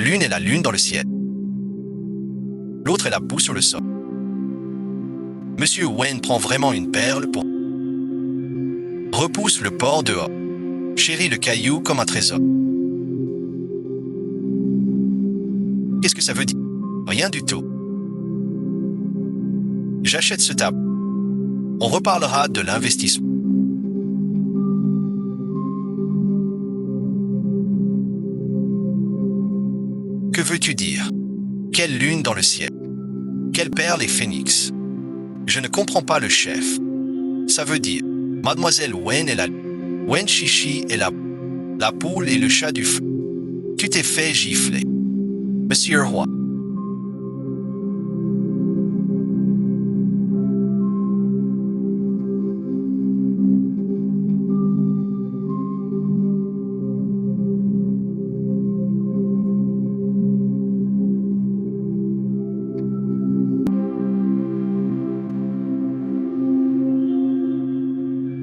L'une est la lune dans le ciel. L'autre est la boue sur le sol. Monsieur Wen prend vraiment une perle pour... Repousse le porc dehors. Chérit le caillou comme un trésor. Qu'est-ce que ça veut dire? Rien du tout. J'achète ce tableau. On reparlera de l'investissement. Que veux-tu dire? Quelle lune dans le ciel? Quelle perle et phénix? Je ne comprends pas le chef. Ça veut dire, mademoiselle Wen est la... Wen Chichi est la poule et le chat du feu. Tu t'es fait gifler. Monsieur Roi.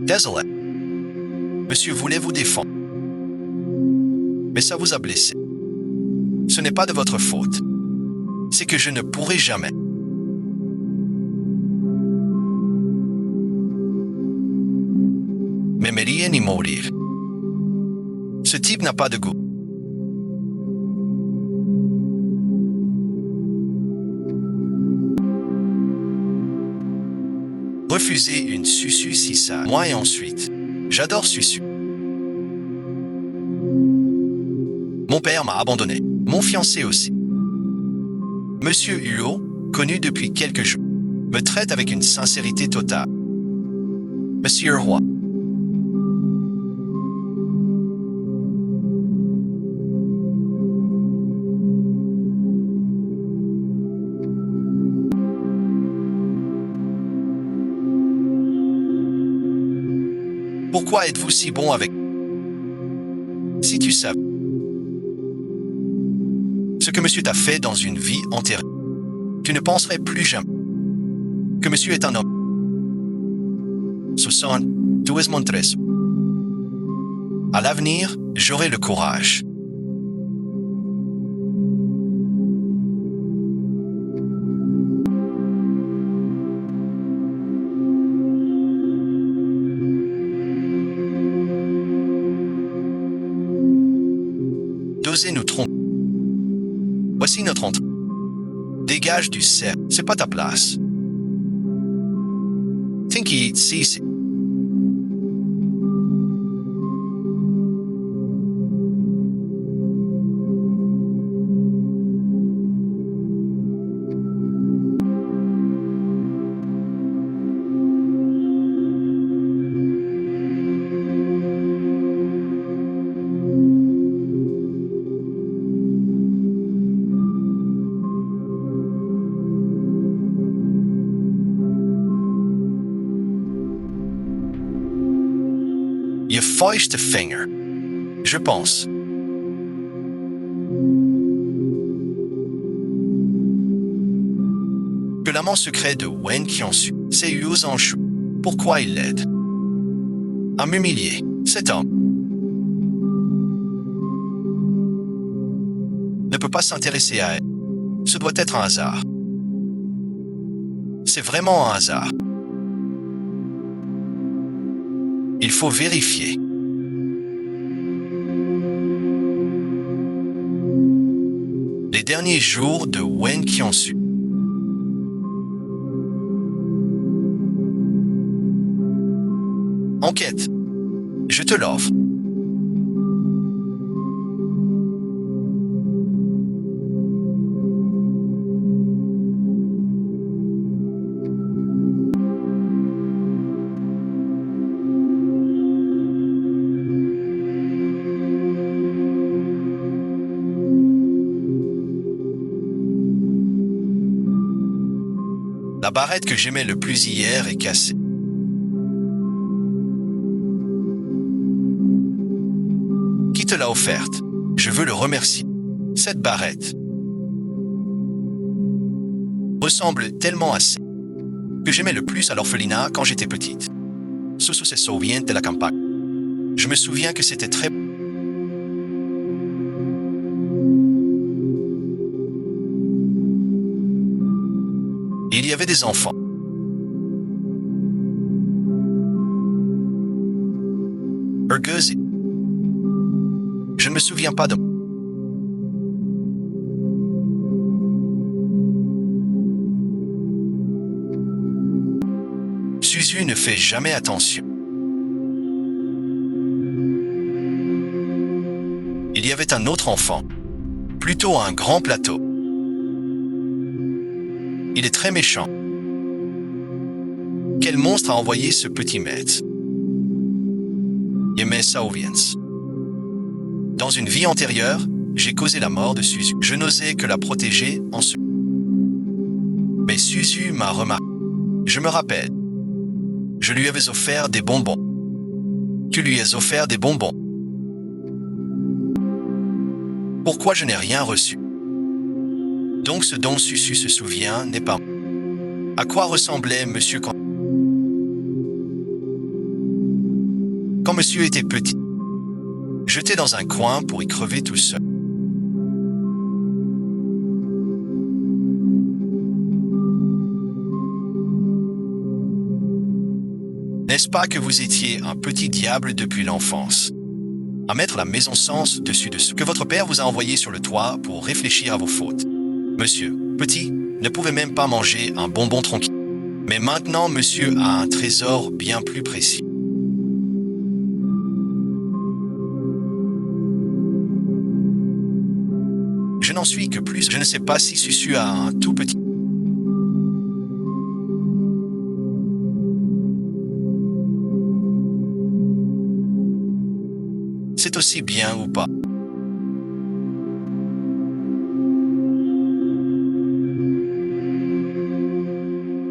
Désolé. Monsieur voulait vous défendre. Mais ça vous a blessé. Ce n'est pas de votre faute. C'est que je ne pourrai jamais. M'aimerais ni mourir. Ce type n'a pas de goût. Refuser une susu si ça. Moi et ensuite. J'adore susu. Mon père m'a abandonné. Mon fiancé aussi. Monsieur Huo, connu depuis quelques jours, me traite avec une sincérité totale. Monsieur Roi. Pourquoi êtes-vous si bon avec... Si tu savais ce que monsieur t'a fait dans une vie antérieure, tu ne penserais plus jamais que monsieur est un homme. Susan, tu es mon trésor. À l'avenir, j'aurai le courage. D'oser nous tromper. Voici notre entrée. Dégage du cercle, c'est pas ta place. Tinky, si. feuchte Finger. Je pense. Que l'amant secret de Wen Qianxu, c'est Yuo Zhangshu. Pourquoi il l'aide? À m'humilier, cet homme ne peut pas s'intéresser à elle. Ce doit être un hasard. C'est vraiment un hasard. Il faut vérifier. Les derniers jours de Wen Qianxu. Enquête. Je te l'offre. La barrette que j'aimais le plus hier est cassée. Qui te l'a offerte? Je veux le remercier. Cette barrette ressemble tellement à celle que j'aimais le plus à l'orphelinat quand j'étais petite. Susu se souvient de la campagne. Je me souviens que c'était très... Il y avait des enfants. Erguzi. Je ne me souviens pas de... Suzu ne fait jamais attention. Il y avait un autre enfant, plutôt un grand plateau. Il est très méchant. Quel monstre a envoyé ce petit maître? Yeme Saoviens. Dans une vie antérieure, j'ai causé la mort de Suzu. Je n'osais que la protéger en ce... Mais Suzu m'a remarqué. Je me rappelle. Je lui avais offert des bonbons. Tu lui as offert des bonbons. Pourquoi je n'ai rien reçu? Donc ce dont Suzu se souvient n'est pas... À quoi ressemblait monsieur quand monsieur était petit? Jeté dans un coin pour y crever tout seul. N'est-ce pas que vous étiez un petit diable depuis l'enfance? À mettre la maison sens dessus que votre père vous a envoyé sur le toit pour réfléchir à vos fautes. Monsieur, petit, ne pouvait même pas manger un bonbon tranquille. Mais maintenant, monsieur a un trésor bien plus précis. Je n'en suis que plus. Je ne sais pas si Suzu a un tout petit... C'est aussi bien ou pas.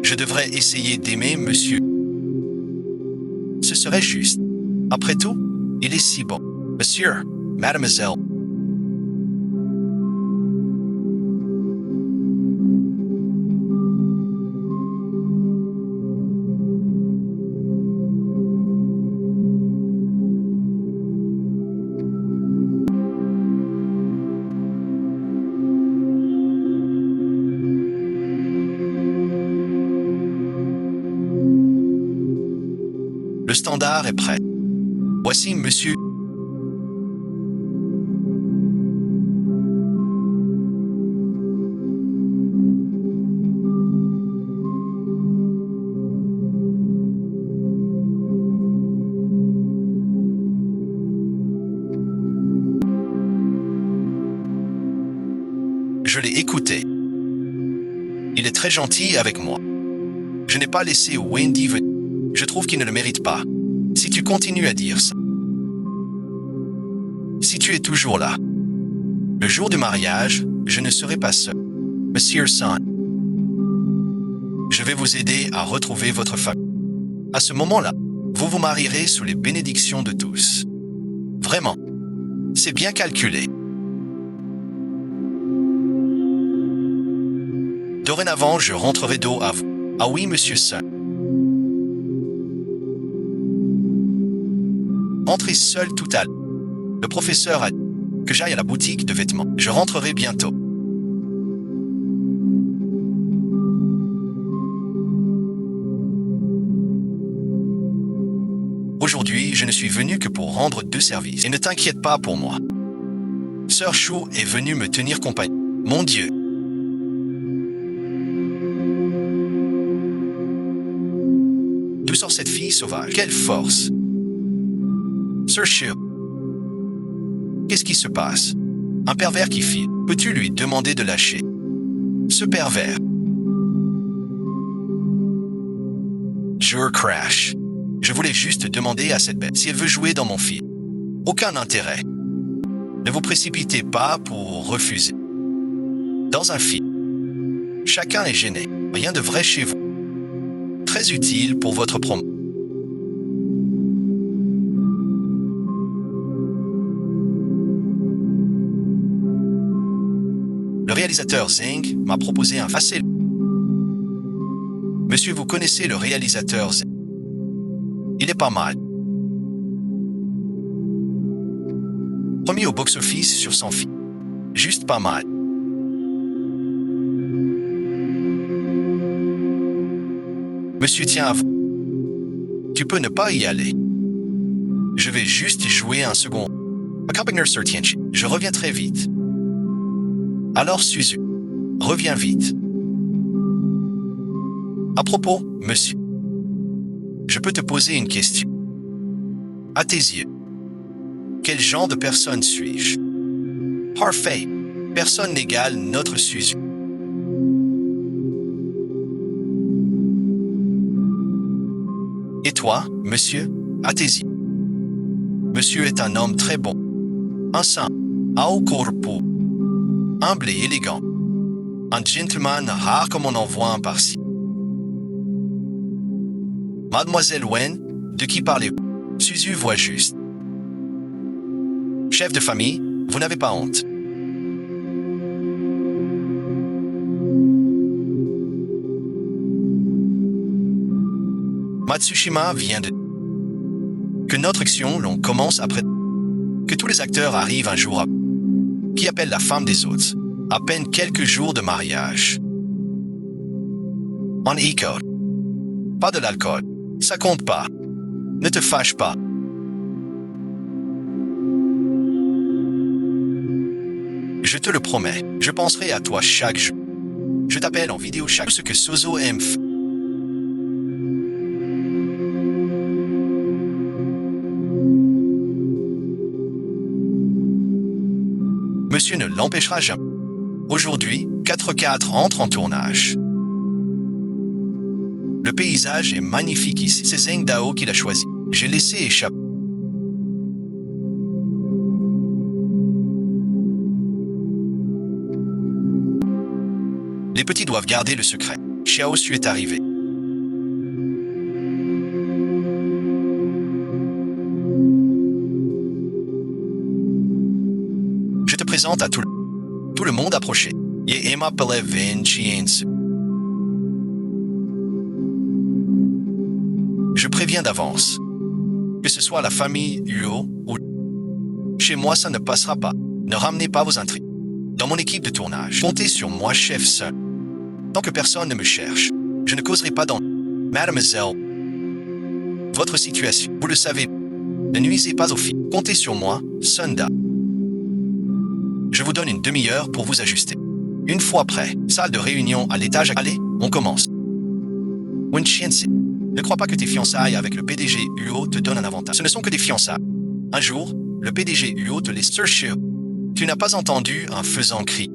Je devrais essayer d'aimer monsieur. Ce serait juste. Après tout, il est si bon. Monsieur, mademoiselle. Le standard est prêt. Voici monsieur. Je l'ai écouté. Il est très gentil avec moi. Je n'ai pas laissé Wendy venir. Je trouve qu'il ne le mérite pas. Si tu continues à dire ça. Si tu es toujours là. Le jour du mariage, je ne serai pas seul. Monsieur San. Je vais vous aider à retrouver votre famille. À ce moment-là, Vous vous marierez sous les bénédictions de tous. Vraiment, c'est bien calculé. Dorénavant, je rentrerai dos à vous. Ah oui, monsieur Sun. Entrez seul tout à l'heure. Le professeur a dit que j'aille à la boutique de vêtements. Je rentrerai bientôt. Aujourd'hui, je ne suis venu que pour rendre 2 services. Et ne t'inquiète pas pour moi. Sœur Chou est venue me tenir compagnie. Mon Dieu. D'où sort cette fille sauvage? Quelle force! Sœur Chou. Qu'est-ce qui se passe? Un pervers qui file. Peux-tu lui demander de lâcher? Ce pervers. Jure crash. Je voulais juste demander à cette bête si elle veut jouer dans mon film. Aucun intérêt. Ne vous précipitez pas pour refuser. Dans un film, chacun est gêné. Rien de vrai chez vous. Très utile pour votre promo. Le réalisateur Zeng m'a proposé un facile. Monsieur, vous connaissez le réalisateur Zeng? Il est pas mal. Premier au box-office sur son film. Juste pas mal. Monsieur tient à vous. Tu peux ne pas y aller. Je vais juste jouer un second. Accompagner Sir Tianchi. Je reviens très vite. Alors Suzu, reviens vite. À propos, monsieur, je peux te poser une question. À tes yeux, quel genre de personne suis-je? Parfait. Personne n'égale notre Suzu. Et toi, monsieur, à tes yeux? Monsieur est un homme très bon. Un saint, au corpo, humble et élégant. Un gentleman rare comme on en voit un par-ci. Mademoiselle Wen, de qui parlez-vous? Suzu voit juste. Chef de famille, vous n'avez pas honte. Matsushima vient de... Que notre action l'on commence après... Que tous les acteurs arrivent un jour à... Qui appelle la femme des autres. À peine quelques jours de mariage. En école. Pas de l'alcool. Ça compte pas. Ne te fâche pas. Je te le promets, je penserai à toi chaque jour. Je t'appelle en vidéo chaque ce que Sozo aime. Monsieur ne l'empêchera jamais. Aujourd'hui, 4-4 entre en tournage. Le paysage est magnifique ici. C'est Zeng Dao qui l'a choisi. J'ai laissé échapper. Les petits doivent garder le secret. Xiao Su est arrivé. Je te présente à tout le monde approché. Et Emma Pelevin Chiensu. Je préviens d'avance. Que ce soit la famille Huo ou... Chez moi, ça ne passera pas. Ne ramenez pas vos intrigues. Dans mon équipe de tournage, comptez sur moi, chef Sun. Tant que personne ne me cherche, je ne causerai pas dans... Mademoiselle, votre situation, vous le savez. Ne nuisez pas aux filles. Comptez sur moi, Sunda. Je vous donne une demi-heure pour vous ajuster. Une fois prêt, salle de réunion à l'étage. Allez, on commence. Wenchiense. Ne crois pas que tes fiançailles avec le PDG Huo te donnent un avantage. Ce ne sont que des fiançailles. Un jour, le PDG Huo te laisse searcher. Tu n'as pas entendu un faisant cri.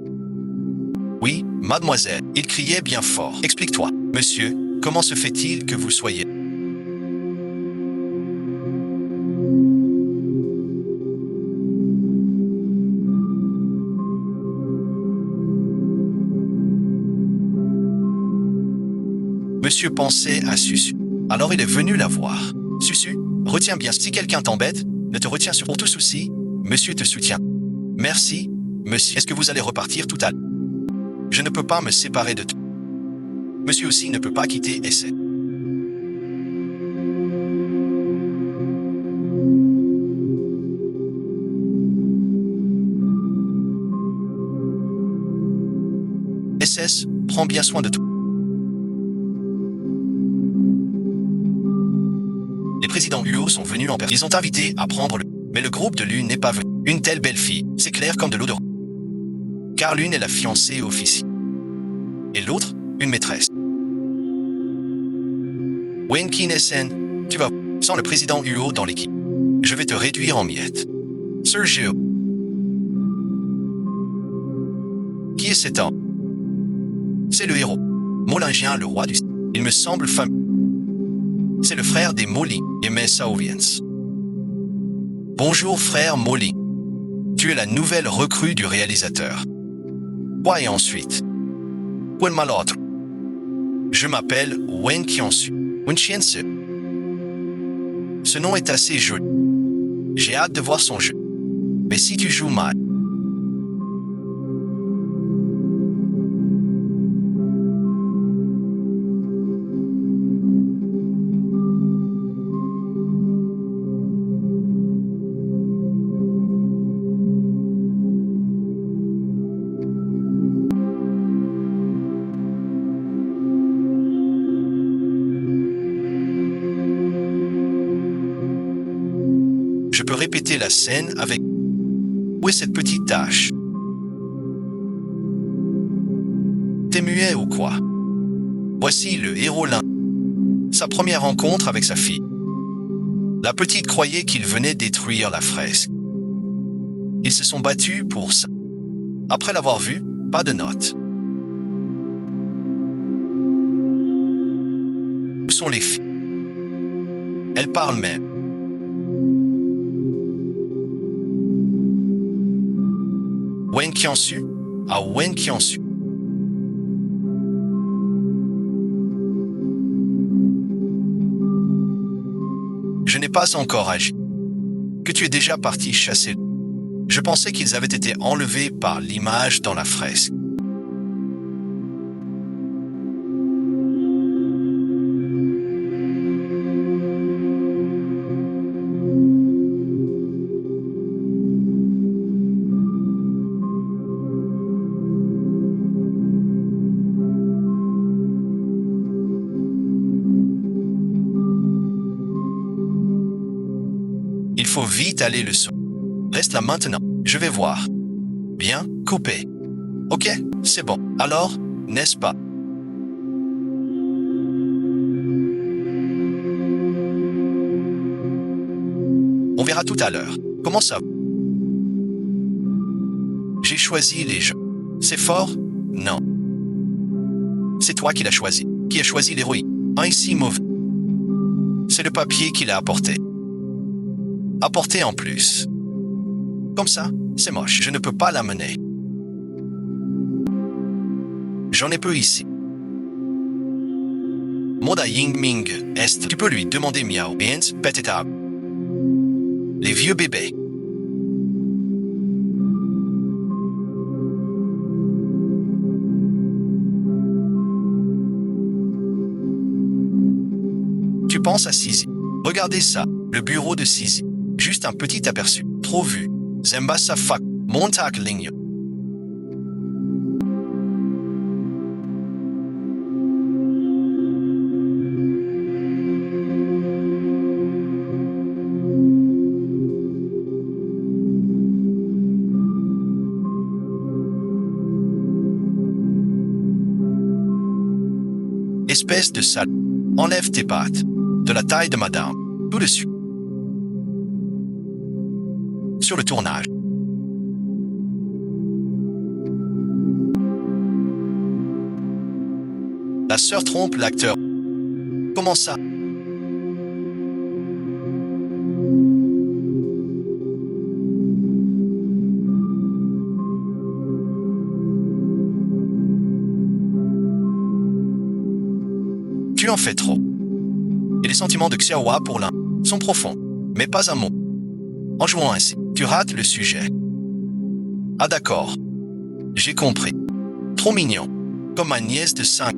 Oui, mademoiselle, il criait bien fort. Explique-toi. Monsieur, comment se fait-il que vous soyez... Monsieur pensait à Susu. Alors il est venu la voir. Susu, retiens bien, si quelqu'un t'embête, ne te retiens sur pour tout souci, monsieur te soutient. Merci, monsieur. Est-ce que vous allez repartir tout à l'heure? Je ne peux pas me séparer de tout. Monsieur aussi ne peut pas quitter Essay. SS, prends bien soin de toi. Les présidents UO sont venus en personne. Ils ont invité à prendre le... Mais le groupe de l'une n'est pas venu. Une telle belle fille, c'est clair comme de l'eau de rose. Car l'une est la fiancée officielle. Et l'autre, une maîtresse. Wen Kinesen, tu vas sans le président UO dans l'équipe. Je vais te réduire en miettes. Sergio. Qui est cet homme? C'est le héros. Molingien, le roi du... Il me semble fameux. C'est le frère des Molly et Messaoviens. Bonjour frère Molly. Tu es la nouvelle recrue du réalisateur. Quoi et ensuite? Wen Malautre. Je m'appelle Wen Qiansu. Wen Qiansu. Ce nom est assez joli. J'ai hâte de voir son jeu. Mais si tu joues mal... Je peux répéter la scène avec... Où est cette petite tache? T'es muet ou quoi? Voici le héros lin. Sa première rencontre avec sa fille. La petite croyait qu'il venait détruire la fresque. Ils se sont battus pour ça. Après l'avoir vu, pas de notes. Où sont les filles? Elles parlent même. Wen Qiansu à Wen Qiansu. Je n'ai pas encore agi. Que tu es déjà parti chasser. Je pensais qu'ils avaient été enlevés par l'image dans la fresque. Il faut vite aller le son. Reste là maintenant. Je vais voir. Bien, coupé. Ok, c'est bon. Alors, n'est-ce pas? On verra tout à l'heure. Comment ça? J'ai choisi les jeux. C'est fort? Non. C'est toi qui l'as choisi. Qui a choisi l'héroïne? Un ici mauvais. C'est le papier qu'il a apporté. Apporté en plus. Comme ça, c'est moche. Je ne peux pas l'amener. J'en ai peu ici. Moda Yingming Est. Tu peux lui demander Miao. Bien, Petita. Les vieux bébés. Tu penses à Sisi. Regardez ça. Le bureau de Sisi. Juste un petit aperçu. Trop vu. Zemba Safak. Montac Ligno. Espèce de sale. Enlève tes pattes. De la taille de madame. Tout dessus. Sur le tournage. La sœur trompe l'acteur. Comment ça? Tu en fais trop. Et les sentiments de Xiaohua pour l'un. sont profonds, mais pas un mot. En jouant ainsi, tu rates le sujet. Ah d'accord, j'ai compris. Trop mignon, comme ma nièce de 5.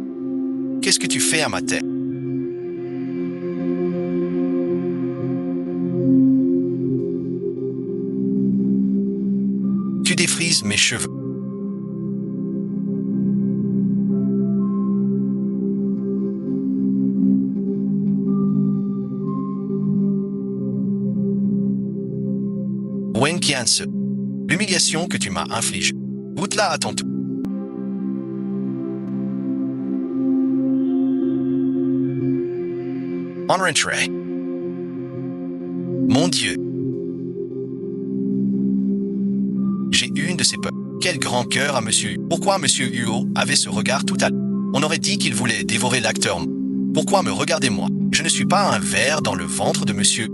Qu'est-ce que tu fais à ma tête? Tu défrises mes cheveux. Wen Qianse, l'humiliation que tu m'as infligée. Goûte-la à ton tour. On rentrait. Mon Dieu. J'ai eu une de ces peurs. Quel grand cœur à Monsieur Hu. Pourquoi Monsieur Huo avait ce regard tout à l'heure? On aurait dit qu'il voulait dévorer l'acteur. Pourquoi me regardez-moi? Je ne suis pas un ver dans le ventre de Monsieur.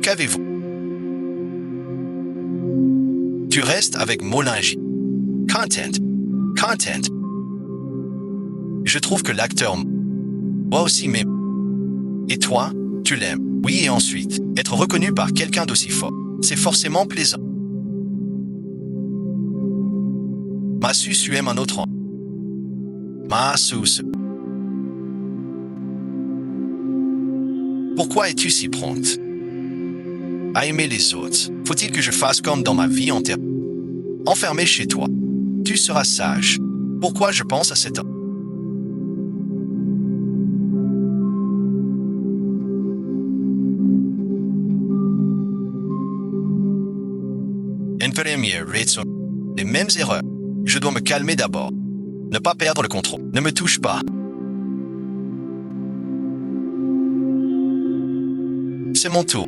Qu'avez-vous? Tu restes avec Molingi. Content. Je trouve que l'acteur... Moi aussi, mais... Et toi, tu l'aimes. Oui, et ensuite, être reconnu par quelqu'un d'aussi fort, c'est forcément plaisant. Massus, tu aimes un autre homme. Massus. Pourquoi es-tu si prompte à aimer les autres? Faut-il que je fasse comme dans ma vie entière? Enfermé chez toi. Tu seras sage. Pourquoi je pense à cet homme? Les mêmes erreurs. Je dois me calmer d'abord. Ne pas perdre le contrôle. Ne me touche pas. C'est mon tour.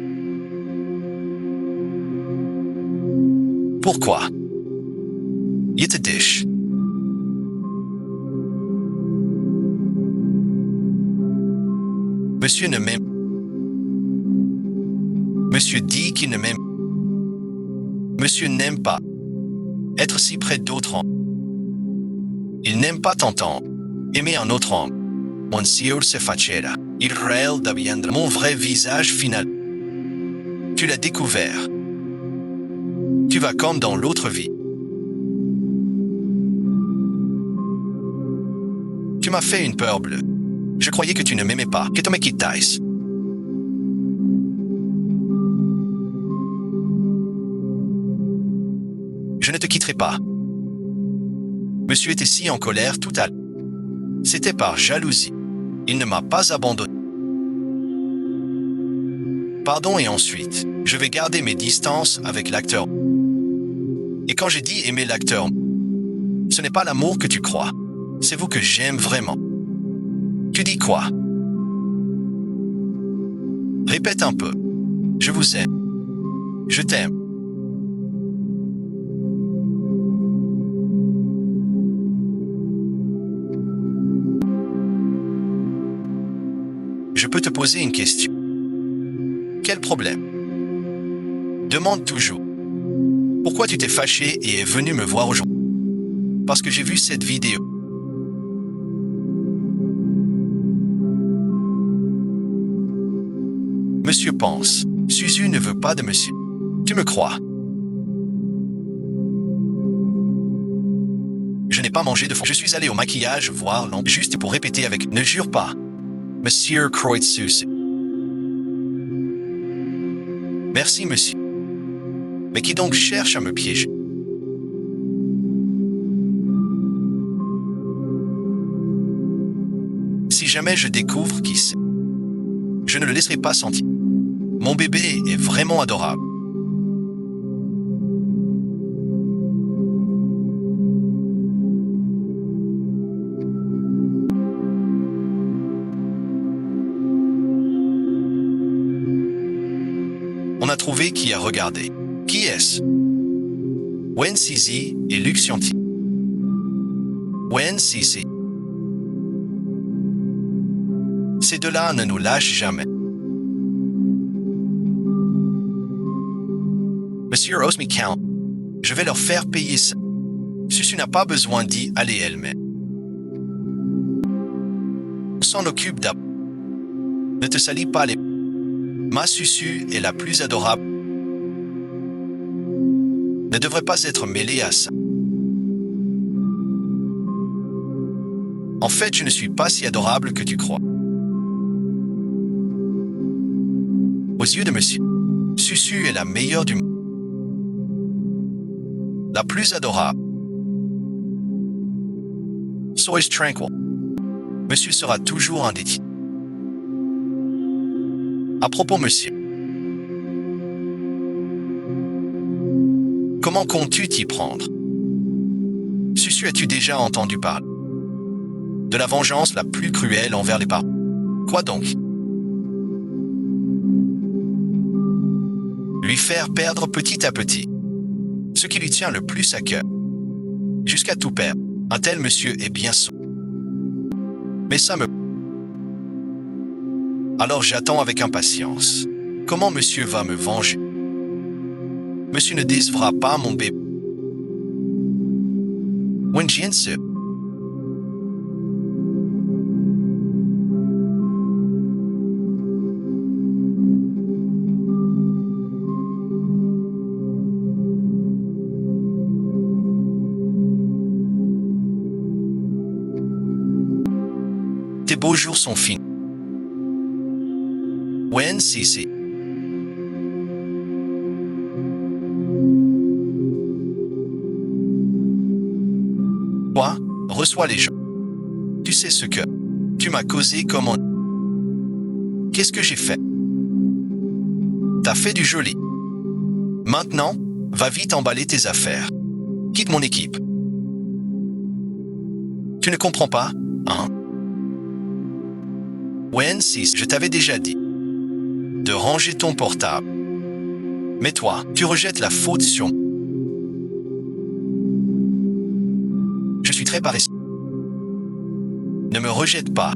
Pourquoi? Yitte dich. Monsieur ne m'aime. Monsieur dit qu'il ne m'aime. Monsieur n'aime pas être si près d'autres hommes. Il n'aime pas t'entendre aimer un autre homme. Mon ciel se facera. Il réel deviendra mon vrai visage final. Tu l'as découvert. Tu vas comme dans l'autre vie. Tu m'as fait une peur bleue. Je croyais que tu ne m'aimais pas. Que tu me quittais. Je ne te quitterai pas. Monsieur était si en colère tout à l'heure. C'était par jalousie. Il ne m'a pas abandonné. Pardon et ensuite, je vais garder mes distances avec l'acteur. Et quand j'ai dit aimer l'acteur, ce n'est pas l'amour que tu crois. C'est vous que j'aime vraiment. Tu dis quoi? Répète un peu. Je vous aime. Je t'aime. Je peux te poser une question. Quel problème? Demande toujours. Pourquoi tu t'es fâché et es venu me voir aujourd'hui? Parce que j'ai vu cette vidéo. Monsieur pense. Suzu ne veut pas de monsieur. Tu me crois? Je n'ai pas mangé de fond. Je suis allé au maquillage voir l'ombre juste pour répéter avec « Ne jure pas ». Monsieur Kreutzus. Merci, monsieur. Mais qui donc cherche à me piéger? Si jamais je découvre qui c'est, je ne le laisserai pas sentir. Mon bébé est vraiment adorable. On a trouvé qui a regardé. Qui est-ce? Wen Zizi et Luc Xianti. Wen Zizi. Ces deux-là ne nous lâchent jamais. Monsieur ose me count. Je vais leur faire payer ça. Susu n'a pas besoin d'y aller elle-même. On s'en occupe d'abord. Ne te salis pas les... Ma Susu est la plus adorable. Ne devrait pas être mêlée à ça. En fait, je ne suis pas si adorable que tu crois. Aux yeux de monsieur, Susu est la meilleure du monde. La plus adorable. Soyez tranquille. Monsieur sera toujours en déti. À propos, monsieur. Comment comptes-tu t'y prendre? Susu, as-tu déjà entendu parler de la vengeance la plus cruelle envers les parents? Quoi donc? Lui faire perdre petit à petit ce qui lui tient le plus à cœur, jusqu'à tout perdre. Un tel monsieur est bien sot. Mais ça me... Alors j'attends avec impatience. Comment monsieur va me venger? Monsieur ne décevra pas mon bébé. Wenjiense. Tes beaux jours sont finis. Wen Sisi. Toi, reçois les gens. Tu sais ce que tu m'as causé comme on... Qu'est-ce que j'ai fait? T'as fait du joli. Maintenant, va vite emballer tes affaires. Quitte mon équipe. Tu ne comprends pas, hein? Wen Sis, je t'avais déjà dit de ranger ton portable. Mais toi, tu rejettes la faute sur moi. Je suis très paresseux. Ne me rejette pas.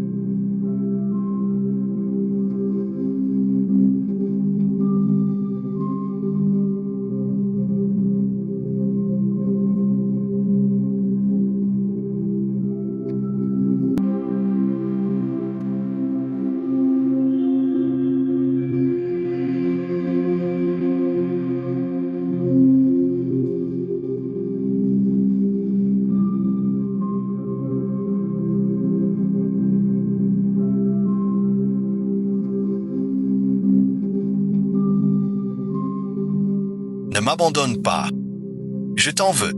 Ne m'abandonne pas. Je t'en veux.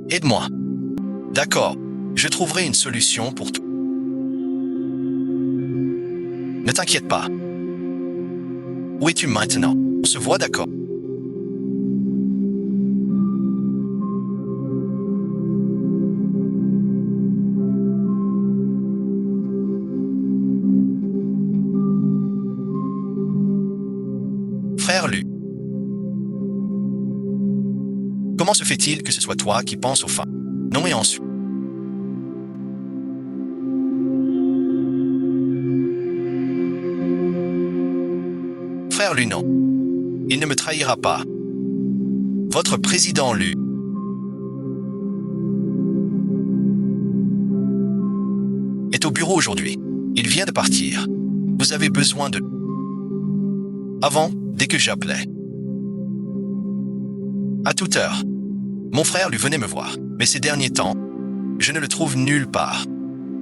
Aide-moi. D'accord, je trouverai une solution pour tout. Ne t'inquiète pas. Où es-tu maintenant? On se voit, d'accord? Frère Lu. Comment se fait-il que ce soit toi qui penses aux femmes? Non et ensuite. Frère Lu, non. Il ne me trahira pas. Votre président Lu. Est au bureau aujourd'hui. Il vient de partir. Vous avez besoin de... Avant, dès que j'appelais. À toute heure. Mon frère lui venait me voir, mais ces derniers temps, je ne le trouve nulle part.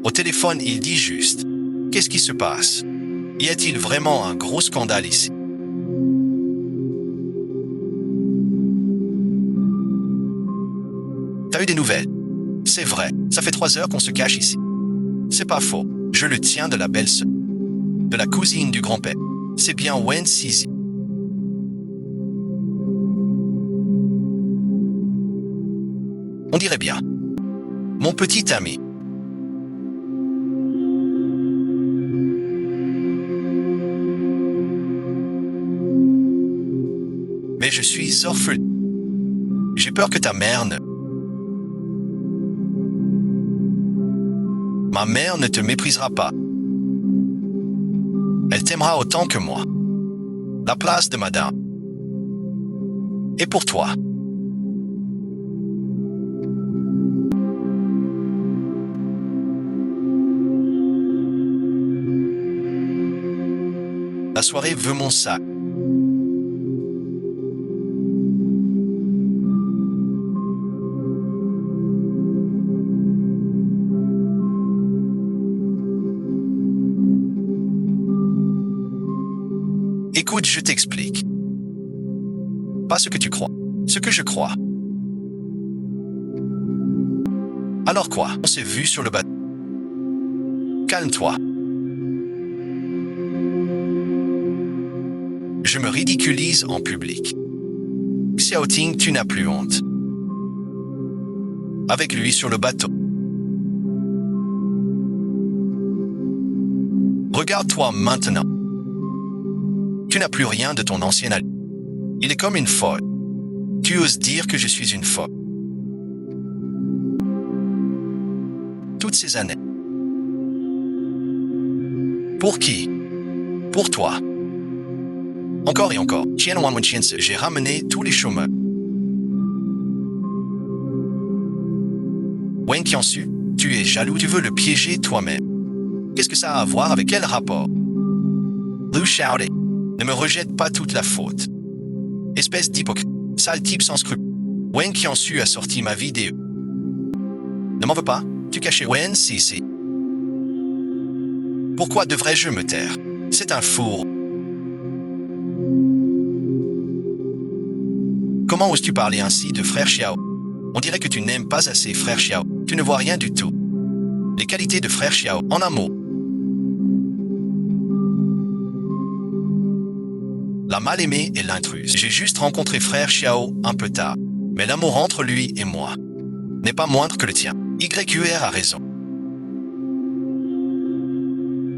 Au téléphone, il dit juste « Qu'est-ce qui se passe? Y a-t-il vraiment un gros scandale ici ?» T'as eu des nouvelles? C'est vrai, ça fait 3 heures qu'on se cache ici. C'est pas faux, je le tiens de la belle-sœur, de la cousine du grand-père. C'est bien Wen Sisi. On dirait bien. Mon petit ami. Mais je suis orphelin. J'ai peur que ta mère ne... Ma mère ne te méprisera pas. Elle t'aimera autant que moi. La place de madame. Et pour toi. La soirée veut mon sac. Écoute, je t'explique. Pas ce que tu crois, ce que je crois. Alors quoi? On s'est vu sur le bateau. Calme-toi. Je me ridiculise en public. Xiaoting, tu n'as plus honte. Avec lui sur le bateau. Regarde-toi maintenant. Tu n'as plus rien de ton ancien allié. Il est comme une folle. Tu oses dire que je suis une folle. Toutes ces années. Pour qui? Pour toi. Encore et encore. J'ai ramené tous les chômeurs. Wen Qiansu, tu es jaloux, tu veux le piéger toi-même. Qu'est-ce que ça a à voir avec quel rapport? Liu Shaolin, ne me rejette pas toute la faute. Espèce d'hypocrite, sale type sans scrupule. Wen Qiansu a sorti ma vidéo. Ne m'en veux pas, tu cachais Wen si. Pourquoi devrais-je me taire? C'est un four. Comment oses-tu parler ainsi de frère Xiao? On dirait que tu n'aimes pas assez frère Xiao. Tu ne vois rien du tout. Les qualités de frère Xiao, en un mot. La mal-aimée et l'intruse. J'ai juste rencontré frère Xiao un peu tard. Mais l'amour entre lui et moi n'est pas moindre que le tien. YQR a raison.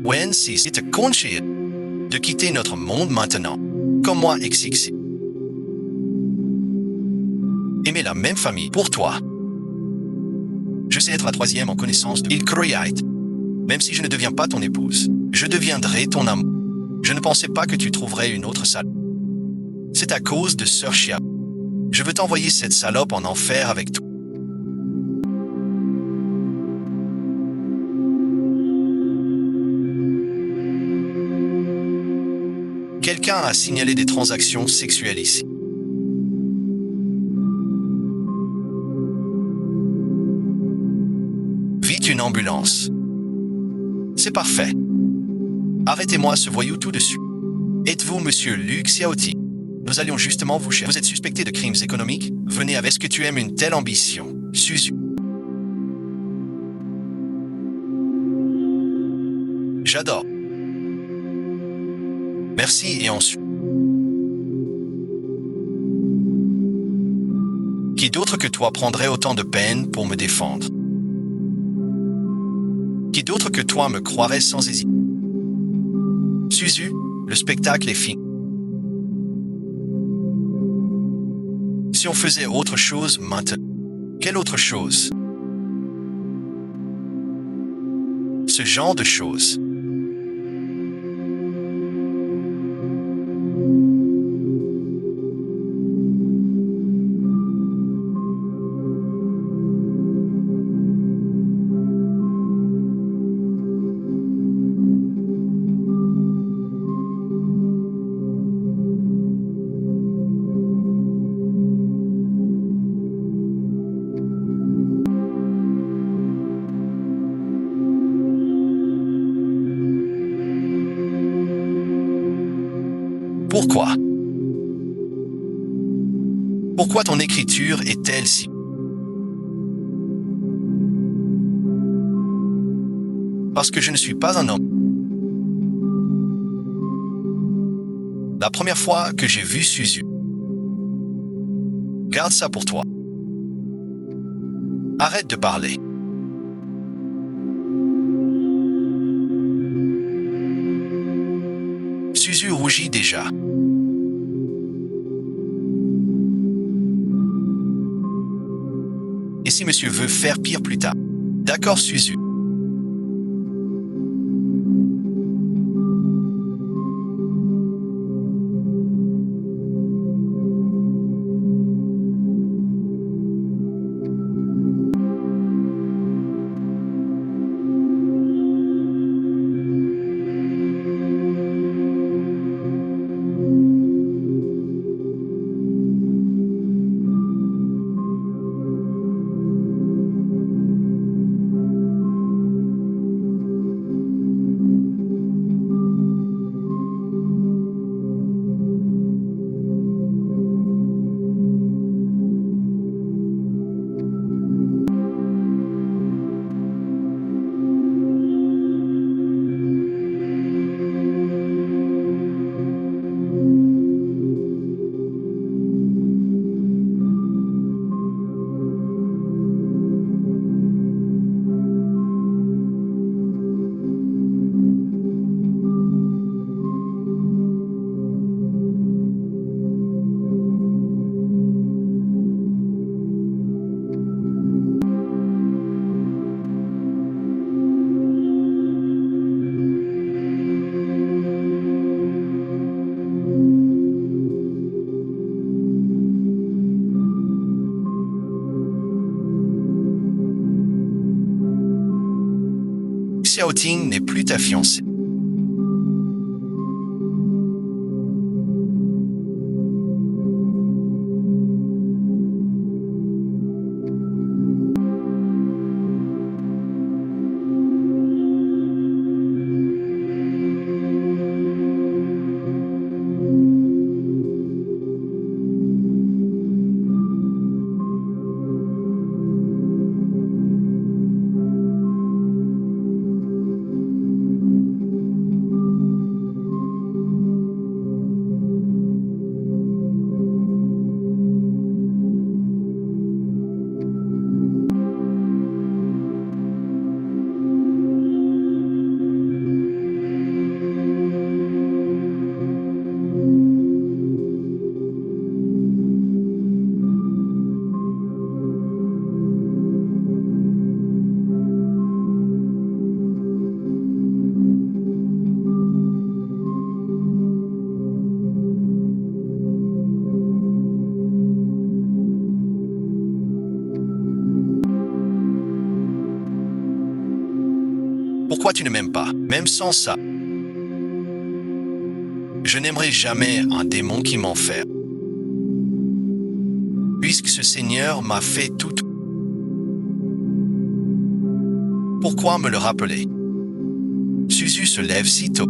Wen si c'est te conchier de quitter notre monde maintenant. Comme moi XXI. Aimer la même famille pour toi. Je sais être la troisième en connaissance de Ilkroyite. Même si je ne deviens pas ton épouse, je deviendrai ton amour. Je ne pensais pas que tu trouverais une autre salope. C'est à cause de Sœur Xiao. Je veux t'envoyer cette salope en enfer avec toi. Quelqu'un a signalé des transactions sexuelles ici. Vite une ambulance. C'est parfait. Arrêtez-moi ce voyou tout de suite. Êtes-vous monsieur Liu Xiaoti? Nous allions justement vous chercher. Vous êtes suspecté de crimes économiques? Venez avec. Est-ce que tu aimes une telle ambition, Suzu? J'adore. Merci et ensuite. Qui d'autre que toi prendrait autant de peine pour me défendre? Qui d'autre que toi me croirait sans hésiter? Suzu, le spectacle est fini. Si on faisait autre chose maintenant, quelle autre chose? Ce genre de choses. Pourquoi? Pourquoi ton écriture est-elle si... Parce que je ne suis pas un homme. La première fois que j'ai vu Suzu. Garde ça pour toi. Arrête de parler. Suzu rougit déjà. Et si monsieur veut faire pire plus tard? D'accord, Suzu. Xiaoting n'est plus ta fiancée. Pourquoi tu ne m'aimes pas, même sans ça? Je n'aimerai jamais un démon qui m'enferme. Puisque ce Seigneur m'a fait tout. Pourquoi me le rappeler? Suzu se lève si tôt.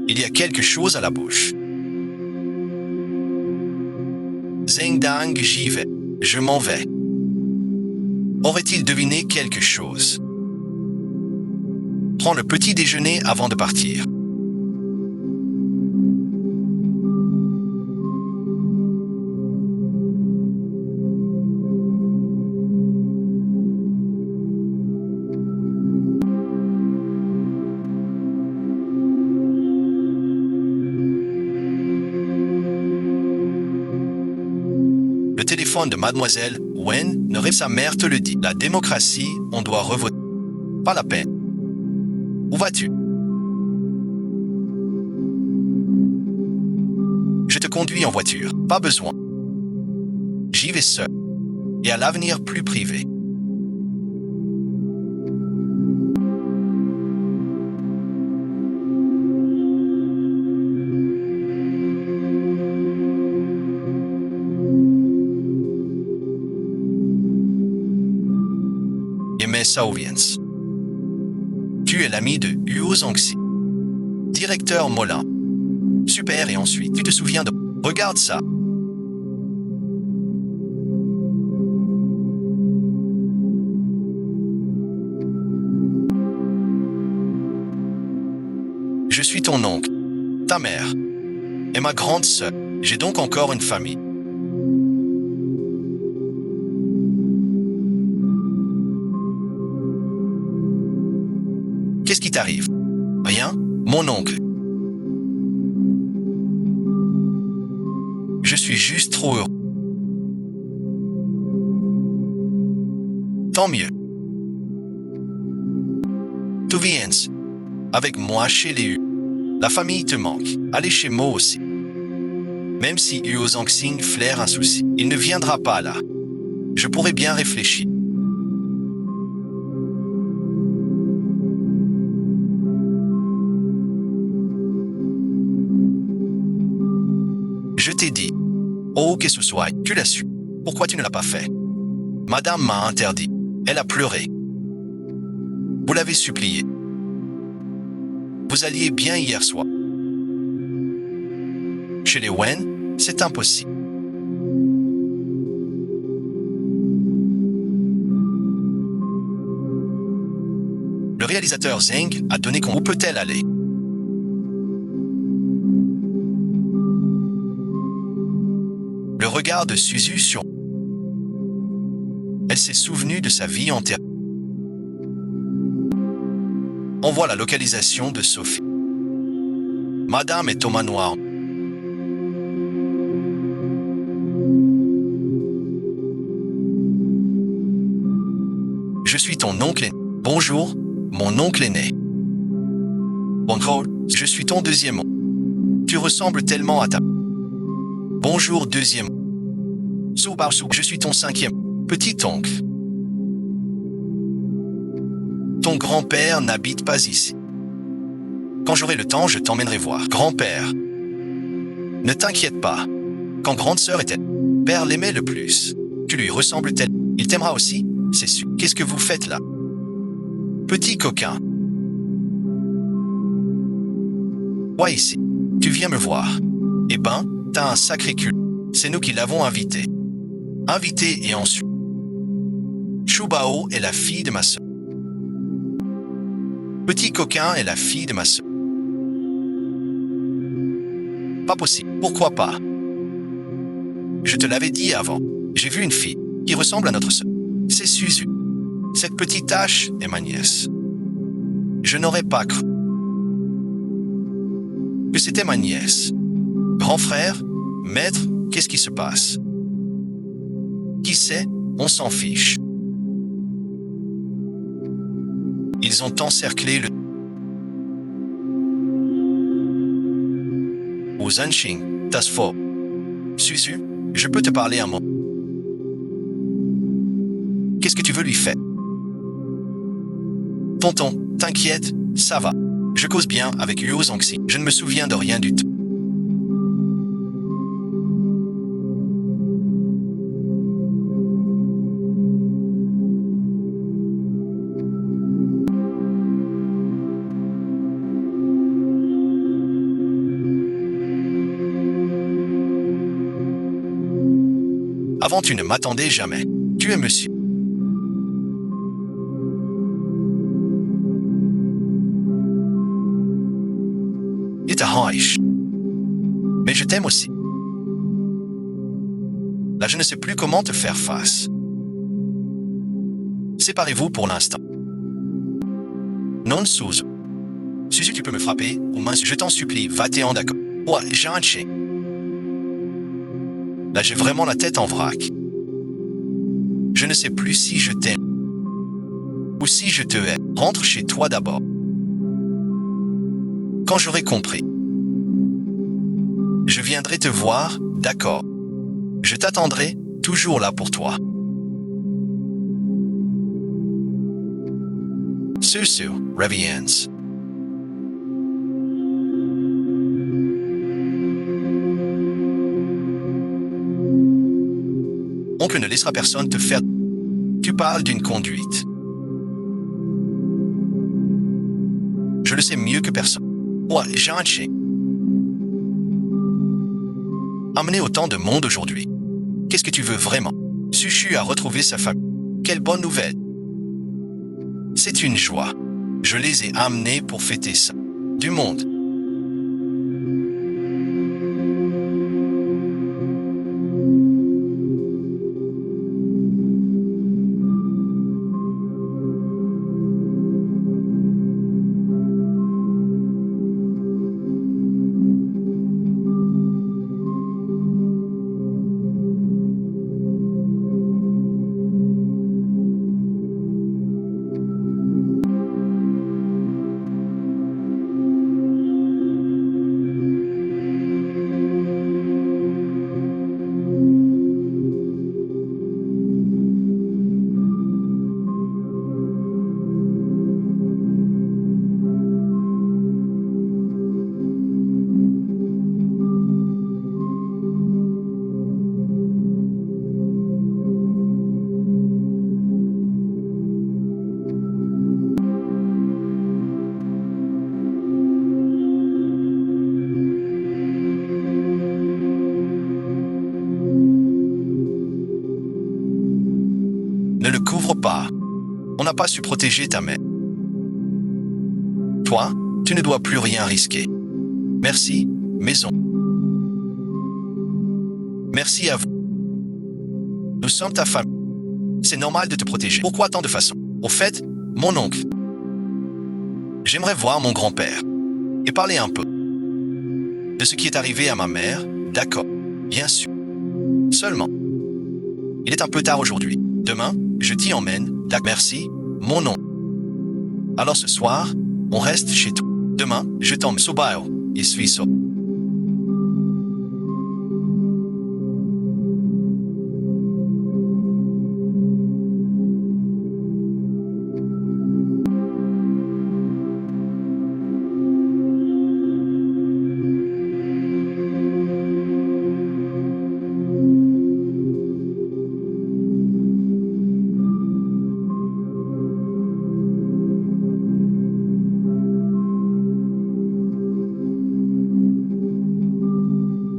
Il y a quelque chose à la bouche. Zhengdang, j'y vais. Je m'en vais. Aurait-il deviné quelque chose? Prends le petit déjeuner avant de partir. Le téléphone de Mademoiselle Wen ne répond. Sa mère te le dit. La démocratie, on doit revoter. Pas la peine. Où vas-tu? Je te conduis en voiture. Pas besoin. J'y vais seul. Et à l'avenir plus privé. Saoviens. Tu es l'ami de Huo Zongxi, directeur Molin. Super, et ensuite, tu te souviens de... Regarde ça. Je suis ton oncle, ta mère, et ma grande sœur. J'ai donc encore une famille. Qu'est-ce qui t'arrive? Rien, mon oncle. Je suis juste trop heureux. Tant mieux. Tu viens avec moi chez les Hu. La famille te manque. Allez chez moi aussi. Même si Huo Zongxing flaire un souci, il ne viendra pas là. Je pourrais bien réfléchir. Je t'ai dit, oh que ce soit, tu l'as su. Pourquoi tu ne l'as pas fait? Madame m'a interdit. Elle a pleuré. Vous l'avez supplié. Vous alliez bien hier soir. Chez les Wen, c'est impossible. Le réalisateur Zheng a donné où peut-elle aller? Le regard de Suzu sur... Elle s'est souvenue de sa vie entière. On voit la localisation de Sophie. Madame est au manoir. Je suis ton oncle aîné. Bonjour, mon oncle aîné. Bonjour, je suis ton deuxième oncle. Tu ressembles tellement à ta... Bonjour, deuxième oncle. Soubarsou, je suis ton cinquième petit oncle. Ton grand-père n'habite pas ici. Quand j'aurai le temps, je t'emmènerai voir. Grand-père. Ne t'inquiète pas. Quand grande sœur était... Père l'aimait le plus. Tu lui ressembles tel... Il t'aimera aussi, c'est sûr. Qu'est-ce que vous faites là? Petit coquin. Ouais, ici. Tu viens me voir. Eh ben, t'as un sacré cul. C'est nous qui l'avons invité. Invité et ensuite... Chubao est la fille de ma sœur. Petit coquin est la fille de ma sœur. Pas possible. Pourquoi pas? Je te l'avais dit avant. J'ai vu une fille qui ressemble à notre sœur. C'est Suzu. Cette petite tache est ma nièce. Je n'aurais pas cru que c'était ma nièce. Grand frère, maître, qu'est-ce qui se passe? Qui sait? On s'en fiche. Ils ont encerclé le... Zanxing, das faux. Suzu, je peux te parler un mot. Qu'est-ce que tu veux lui faire? Tonton, t'inquiète, ça va. Je cause bien avec Yuo Zongxi. Je ne me souviens de rien du tout. Avant, tu ne m'attendais jamais. Tu es monsieur. Mais je t'aime aussi. Là, je ne sais plus comment te faire face. Séparez-vous pour l'instant. Non, Suzu. Suzu, tu peux me frapper, ou mince, je t'en supplie, va-t'en d'accord. Ouais, j'ai un chien. Là, j'ai vraiment la tête en vrac. Je ne sais plus si je t'aime ou si je te hais. Rentre chez toi d'abord. Quand j'aurai compris, je viendrai te voir, d'accord. Je t'attendrai, toujours là pour toi. Susu, reviens. Oncle ne laissera personne te faire... Tu parles d'une conduite. Je le sais mieux que personne. Ouais, j'ai un chien. Amener autant de monde aujourd'hui. Qu'est-ce que tu veux vraiment? Suchu a retrouvé sa famille. Quelle bonne nouvelle. C'est une joie. Je les ai amenés pour fêter ça. Du monde. Ne le couvre pas. On n'a pas su protéger ta mère. Toi, tu ne dois plus rien risquer. Merci, maison. Merci à vous. Nous sommes ta famille. C'est normal de te protéger. Pourquoi tant de façons? Au fait, mon oncle. J'aimerais voir mon grand-père et parler un peu de ce qui est arrivé à ma mère. D'accord, bien sûr. Seulement, il est un peu tard aujourd'hui. Demain, je t'y emmène. Merci, mon oncle. Alors ce soir, on reste chez toi. Demain, je tombe sur Bio et suis sauvé.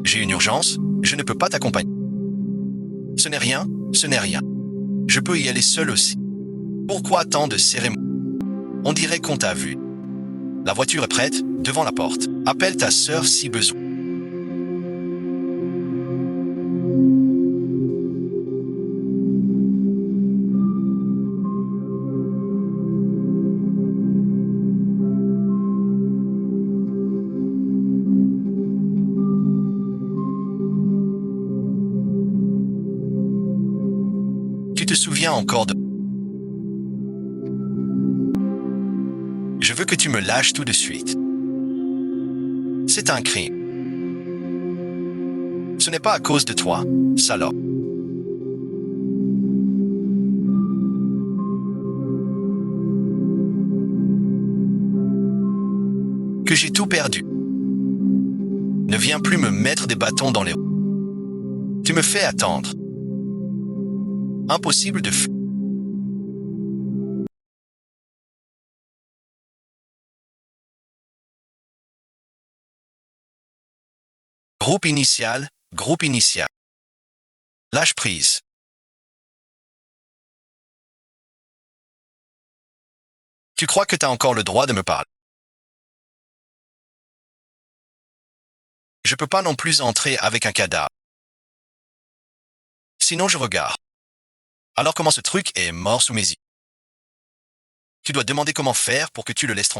J'ai une urgence, je ne peux pas t'accompagner. Ce n'est rien, ce n'est rien. Je peux y aller seul aussi. Pourquoi tant de cérémonies? On dirait qu'on t'a vu. La voiture est prête, devant la porte. Appelle ta sœur si besoin. Tu te souviens encore de... Je veux que tu me lâches tout de suite. C'est un crime. Ce n'est pas à cause de toi, salope. Que j'ai tout perdu. Ne viens plus me mettre des bâtons dans les roues. Tu me fais attendre. Impossible de fuir. Groupe initial, groupe initial. Lâche prise. Tu crois que tu as encore le droit de me parler? Je peux pas non plus entrer avec un cadavre. Sinon je regarde. Alors comment ce truc est mort sous mes yeux? Tu dois demander comment faire pour que tu le laisses tranquille.